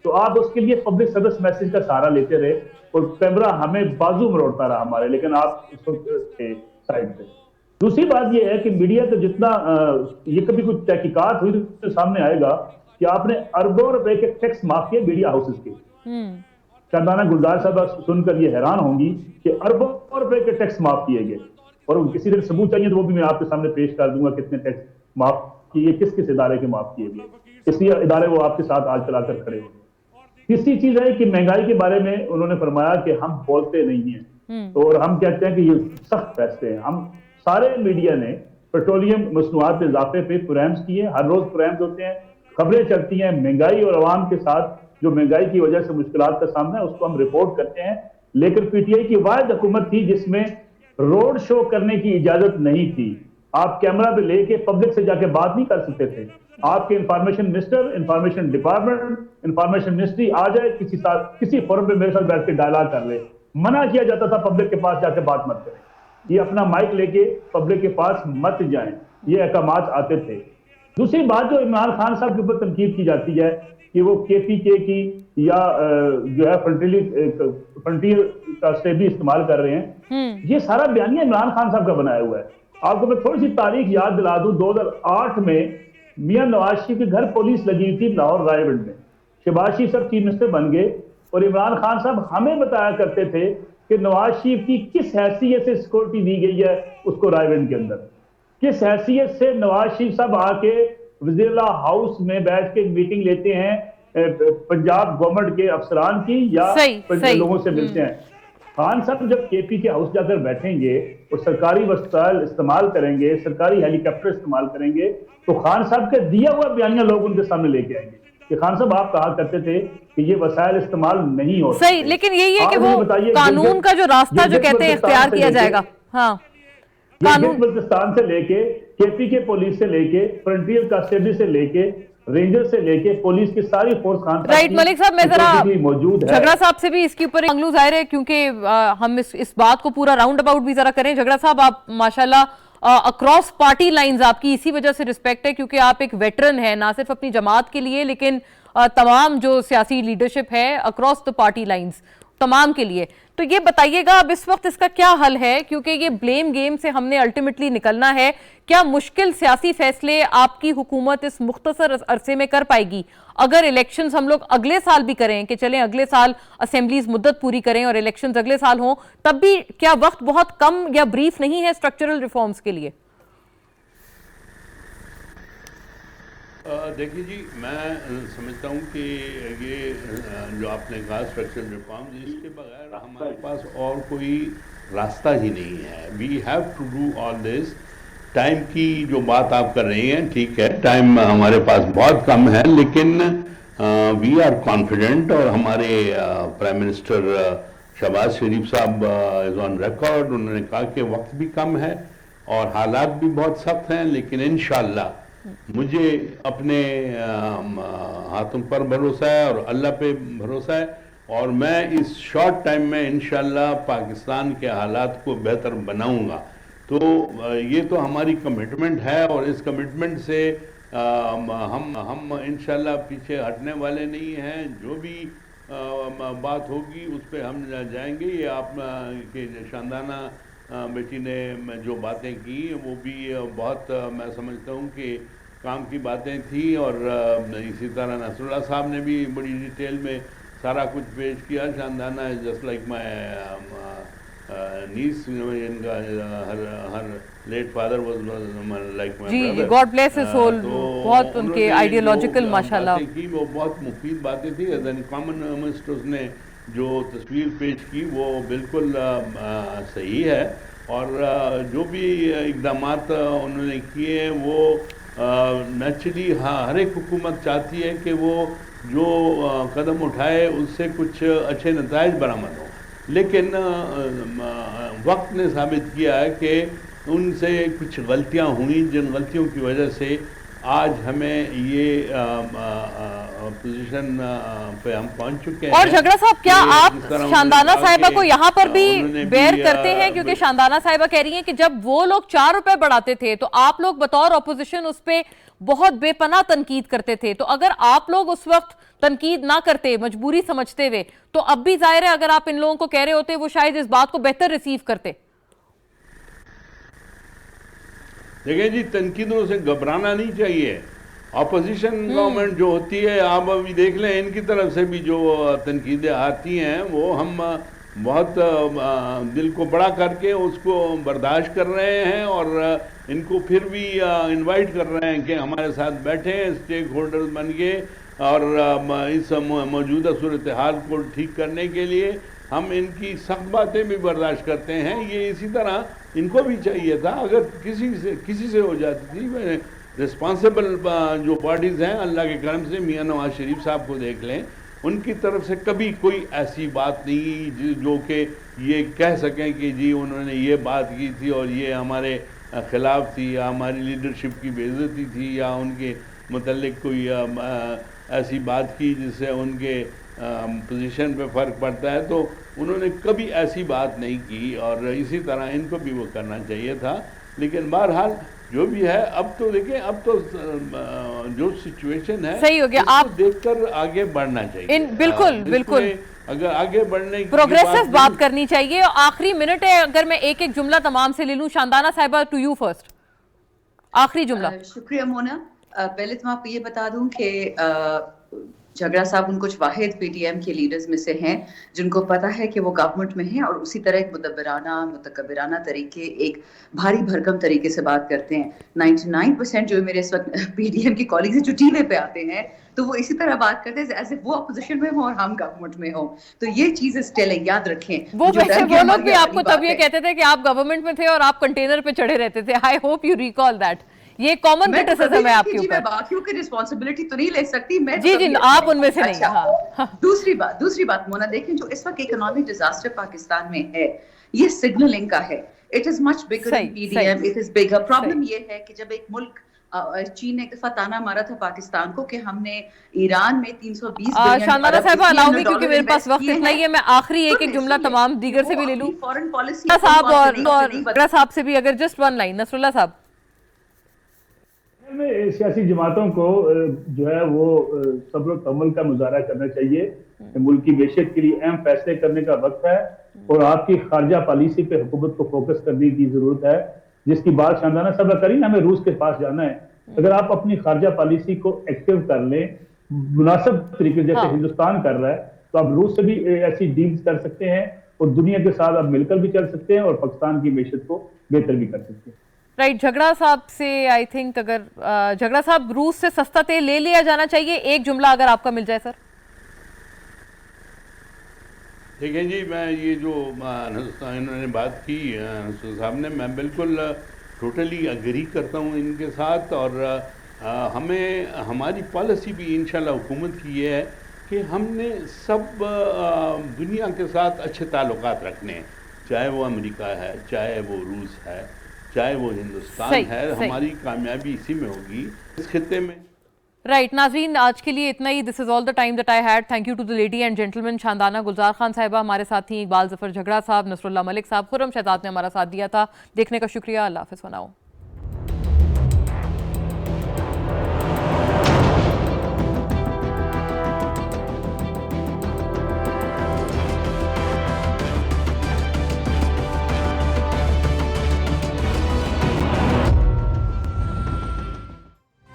तो आप उसके लिए पब्लिक सर्विस मैसेज का सहारा लेते रहे और कैमरा हमें बाजू मरोड़ता रहा हमारे, लेकिन आप इस वक्त थे साइड पे। दूसरी बात यह है कि मीडिया तो जितना ये कभी कुछ तहकीकात हुई तो सामने आएगा कि आपने अरबों रुपए के टैक्स माफ किए मीडिया हाउसेस के। शानदाना गुलजार साहब सुनकर ये हैरान होंगी कि अरबों रुपए के टैक्स माफ किए गए, और किसी दिन सबूत चाहिए तो वो भी मैं आपके सामने पेश कर दूंगा कितने टैक्स माफ किए, किस किस इदारे के माफ किए गए, इसलिए इदारे वो आपके साथ आज चलाकर खड़े हो। तीसरी चीज है कि महंगाई के बारे में उन्होंने फरमाया कि हम बोलते नहीं हैं, तो और हम कहते हैं कि ये सख्त फैसले हैं। हम सारे मीडिया ने पेट्रोलियम मसनूआत के इजाफे पे प्रोग्राम्स किए, हर रोज प्रोग्राम्स होते हैं, खबरें चलती हैं महंगाई और अवाम के साथ जो महंगाई की वजह से मुश्किलात का सामना है उसको हम रिपोर्ट करते हैं। लेकिन पीटीआई की वाहिद हुकूमत थी जिसमें रोड शो करने की इजाजत नहीं थी। आप कैमरा पे लेके पब्लिक से जाके बात नहीं कर सकते थे। आपके information minister, information department, information ministry आ जाए किसी फोरम पे मेरे साथ बैठ के डायलॉग कर ले, मना किया जाता था पब्लिक के पास जाके बात मत करें, ये अपना माइक लेके पब्लिक के पास मत जाएं, ये अहकामात आते थे। दूसरी बात जो इमरान खान साहब के ऊपर तनकीद की जाती है कि वो केपीके की या जो है फ्रंटियर का से भी इस्तेमाल कर रहे हैं, ये सारा बयानिया इमरान खान साहब का बनाया हुआ है। आपको मैं थोड़ी सी तारीख याद दिला दूं, 2008 में मियां नवाज शरीफ के घर पुलिस लगी थी लाहौर रायगंज में, शहबाज शरीफ साहब चीफ मिनिस्टर बन गए और इमरान खान साहब हमें बताया करते थे कि नवाज शरीफ की किस हैसियत से सिक्योरिटी दी गई है उसको रायगंज के अंदर, किस हैसियत से नवाज शरीफ साहब आके वज़ीर हाउस में बैठ के मीटिंग लेते हैं पंजाब गवर्नमेंट के अफसरान की या लोगों से मिलते हैं। खान साहब जब केपी के हाउस जाकर बैठेंगे और सरकारी वसाइल इस्तेमाल करेंगे, सरकारी हेलीकॉप्टर इस्तेमाल करेंगे, तो खान साहब का दिया हुआ बयानिया लोग उनके सामने लेके आएंगे कि खान साहब आप कहा करते थे कि ये वसाइल इस्तेमाल नहीं हो सही, लेकिन यही है कि वो कानून का जो रास्ता जो कहते हैं इख्तियार किया जाएगा। हाँ, कानून बल्तिस्तान से लेके KPK पुलिस से लेके फ्रंटियर कांस्टेबल से लेके रेंजर से लेके पुलिस की सारी फोर्स खान राइट मलिक साहब, मैं जरा मौजूद है। झगड़ा साहब से भी इसके ऊपर मंगलू जाहिर है, क्योंकि हम इस बात को पूरा राउंड अबाउट भी जरा करें। झगड़ा साहब, आप माशाल्लाह अक्रॉस पार्टी लाइंस आपकी इसी वजह से रिस्पेक्ट है क्योंकि आप एक वेटरन है, ना सिर्फ अपनी जमात के लिए लेकिन तमाम जो सियासी लीडरशिप है अक्रॉस द पार्टी लाइंस तमाम के लिए। तो ये बताइएगा अब इस वक्त इसका क्या हल है, क्योंकि ये ब्लेम गेम से हमने अल्टीमेटली निकलना है। क्या मुश्किल सियासी फैसले आपकी हुकूमत इस मुख्तसर अरसे में कर पाएगी? अगर इलेक्शंस हम लोग अगले साल भी करें कि चलें अगले साल असेंबलीज मुद्दत पूरी करें और इलेक्शंस अगले साल हों, तब भी क्या वक्त बहुत कम या ब्रीफ नहीं है स्ट्रक्चरल रिफॉर्म्स के लिए? देखिए जी, मैं समझता हूँ कि ये जो आपने कहा स्ट्रक्चरल रिफॉर्म्स, इसके बगैर हमारे पास और कोई रास्ता ही नहीं है। We have to do all this. Time की जो बात आप कर रही हैं, ठीक है, टाइम हमारे पास बहुत कम है, लेकिन वी आर कॉन्फिडेंट। और हमारे प्राइम मिनिस्टर शहबाज शरीफ साहब इज़ ऑन रिकॉर्ड, उन्होंने कहा कि वक्त भी कम है और हालात भी बहुत सख्त हैं, लेकिन इंशाअल्लाह मुझे अपने हाथों पर भरोसा है और अल्लाह पे भरोसा है, और मैं इस शॉर्ट टाइम में इंशाअल्लाह पाकिस्तान के हालात को बेहतर बनाऊंगा। तो ये तो हमारी कमिटमेंट है और इस कमिटमेंट से हम इंशाअल्लाह पीछे हटने वाले नहीं हैं। जो भी बात होगी उस पर हम जाएंगे। ये आप के शानदाना बेटी ने जो बातें की वो भी बहुत मैं समझता हूँ कि काम की बातें थी, और इसी तरह नसरुल्लाह साहब ने भी बड़ी डिटेल में सारा कुछ पेश किया। शानदाना है जस्ट लाइक माय नीस, इनका her late father was like my brother. God bless his soul. बहुत उनके आइडियोलॉजिकल माशाल्लाह की वो बहुत मुफीद बातें थी। एज कॉमन मिनिस्टर्स ने जो तस्वीर पेश की वो बिल्कुल सही है, और जो भी इक़दामात उन्होंने किए वो नेचुरली हर एक हुकूमत चाहती है कि वो जो कदम उठाए उससे कुछ अच्छे नताइज बरामद हों, लेकिन वक्त ने साबित किया है कि उनसे कुछ गलतियां हुई, जिन गलतियों की वजह से आज हमें ये पोजीशन पे हम पहुंच चुके हैं। और झगड़ा साहब, क्या आप शानदाना साहिबा को यहाँ पर भी बेयर करते हैं? क्योंकि शानदाना साहिबा कह रही हैं कि जब वो लोग 4 रुपए बढ़ाते थे तो आप लोग बतौर ऑपोजिशन उस पे बहुत बेपनाह तनकीद करते थे। तो अगर आप लोग उस वक्त तनकीद ना करते, मजबूरी समझते हुए, तो अब भी जाहिर है अगर आप इन लोगों को कह रहे होते वो शायद इस बात को बेहतर रिसीव करते। देखिए जी, तनकीदों से घबराना नहीं चाहिए। अपोजिशन गवर्नमेंट जो होती है, आप अभी देख लें, इनकी तरफ से भी जो तनकीदें आती हैं वो हम बहुत दिल को बड़ा करके उसको बर्दाश्त कर रहे हैं, और इनको फिर भी इनवाइट कर रहे हैं कि हमारे साथ बैठें, स्टेक होल्डर्स बन के, और इस मौजूदा सूरत हाल को ठीक करने के लिए हम इनकी सख्त बातें भी बर्दाश्त करते हैं। ये इसी तरह इनको भी चाहिए था। अगर किसी से हो जाती थी, रिस्पॉन्सिबल जो पार्टीज़ हैं, अल्लाह के करम से मियां नवाज शरीफ साहब को देख लें, उनकी तरफ से कभी कोई ऐसी बात नहीं जो कि ये कह सकें कि जी उन्होंने ये बात की थी और ये हमारे ख़िलाफ़ थी, या हमारी लीडरशिप की बेइज्जती थी, या उनके मुतल्लिक कोई ऐसी बात की जिससे उनके पोजीशन पे फ़र्क पड़ता है। तो उन्होंने कभी ऐसी बात नहीं की, और इसी तरह इनको भी वो करना चाहिए था। लेकिन बहरहाल जो भी है, अब तो देखिए, अब तो जो सिचुएशन है सही हो गया, आप देखकर आगे बढ़ना चाहिए। बिल्कुल बिल्कुल, अगर आगे बढ़ने की प्रोग्रेसिव बात करनी चाहिए। आखिरी मिनट है, अगर मैं एक एक जुमला तमाम से ले लूं। शानदाना साहिबा, टू यू फर्स्ट, आखिरी जुमला। शुक्रिया मोना। पहले तो मैं आपको ये बता दूं कि झगड़ा साहब उन कुछ वाहिद पीटीएम के लीडर्स में से हैं जिनको पता है कि वो गवर्नमेंट में हैं और उसी तरह एक मुतकब्बिराना तरीके, एक भारी भरकम तरीके से बात करते हैं। 99% जो मेरे इस वक्त पीटीएम की कॉलीग्स हैं जो टीवी पे आते हैं, तो वो इसी तरह बात करते हैं जैसे वो अपोजिशन में हो और हम गवर्नमेंट में हो। तो ये चीज स्टिल है, याद रखें। वो वैसे वो लोग भी आपको तब ये कहते थे कि आप गवर्नमेंट में थे और आप कंटेनर पे चढ़े रहते थे। I hope you recall that. ये कॉमन क्रिटिसिज्म है आपके ऊपर। मैं बाकियों की रिस्पांसिबिलिटी तो नहीं ले सकती, मैं जी आप उनमें से नहीं। अच्छा, हाँ। दूसरी बात मोना, देखें जो इस वक्त इकोनॉमिक डिजास्टर पाकिस्तान में है, ये सिग्नलिंग का है It is much bigger than PDM. It is bigger. Problem ये है कि जब एक मुल्क चीन ने एक दफा ताना मारा था पाकिस्तान को कि हमने ईरान में 320 शानदाना साहब अलाउ मी, क्योंकि मेरे पास वक्त इतना ही है, मैं आखिरी एक जुमला तमाम दीगर से भी ले लूं, फॉरेन पॉलिसी साहब और साहब से भी, अगर जस्ट वन लाइन नसरुल्लाह साहब। में सियासी जमातों को जो है वो सब्र तहम्मुल का मुजाहरा करना चाहिए। मुल्क की मैशत के लिए अहम फैसले करने का वक्त है और आपकी खारजा पॉलिसी पे हुकूमत को फोकस करने की जरूरत है, जिसकी बात शानदाना साहब करी, हमें रूस के पास जाना है। अगर आप अपनी खारजा पॉलिसी को एक्टिव कर लें मुनासिब तरीके जैसे हिंदुस्तान कर रहा है, तो आप रूस से भी ऐसी डील्स कर सकते हैं और दुनिया के साथ आप मिलकर भी चल सकते हैं और पाकिस्तान की मैशत को बेहतर भी कर सकते हैं। राइट, झगड़ा साहब से आई थिंक, अगर झगड़ा साहब, रूस से सस्ता तेल ले लिया जाना चाहिए, एक जुमला अगर आपका मिल जाए सर। ठीक है जी, मैं ये जो इन्होंने बात की साहब ने, मैं बिल्कुल टोटली अग्री करता हूँ इनके साथ। और हमें हमारी पॉलिसी भी इंशाल्लाह हुकूमत की ये है कि हमने सब दुनिया के साथ अच्छे ताल्लुकात रखने हैं, चाहे वो अमेरिका है, चाहे वो रूस है, चाहे वो हिंदुस्तान है। हमारी कामयाबी इसी में होगी इस खित्ते में। राइट नाज़रीन, आज के लिए इतना ही। This is all the time that I had. Thank you to the lady and gentleman. Shandana Gulzar Khan साहिबा हमारे साथ थी, इकबाल जफर झगड़ा साहब, नसरुल्लाह मलिक साहब, खुर्रम शहजाद ने हमारा साथ दिया था। देखने का शुक्रिया। अल्लाह हाफ़िज़।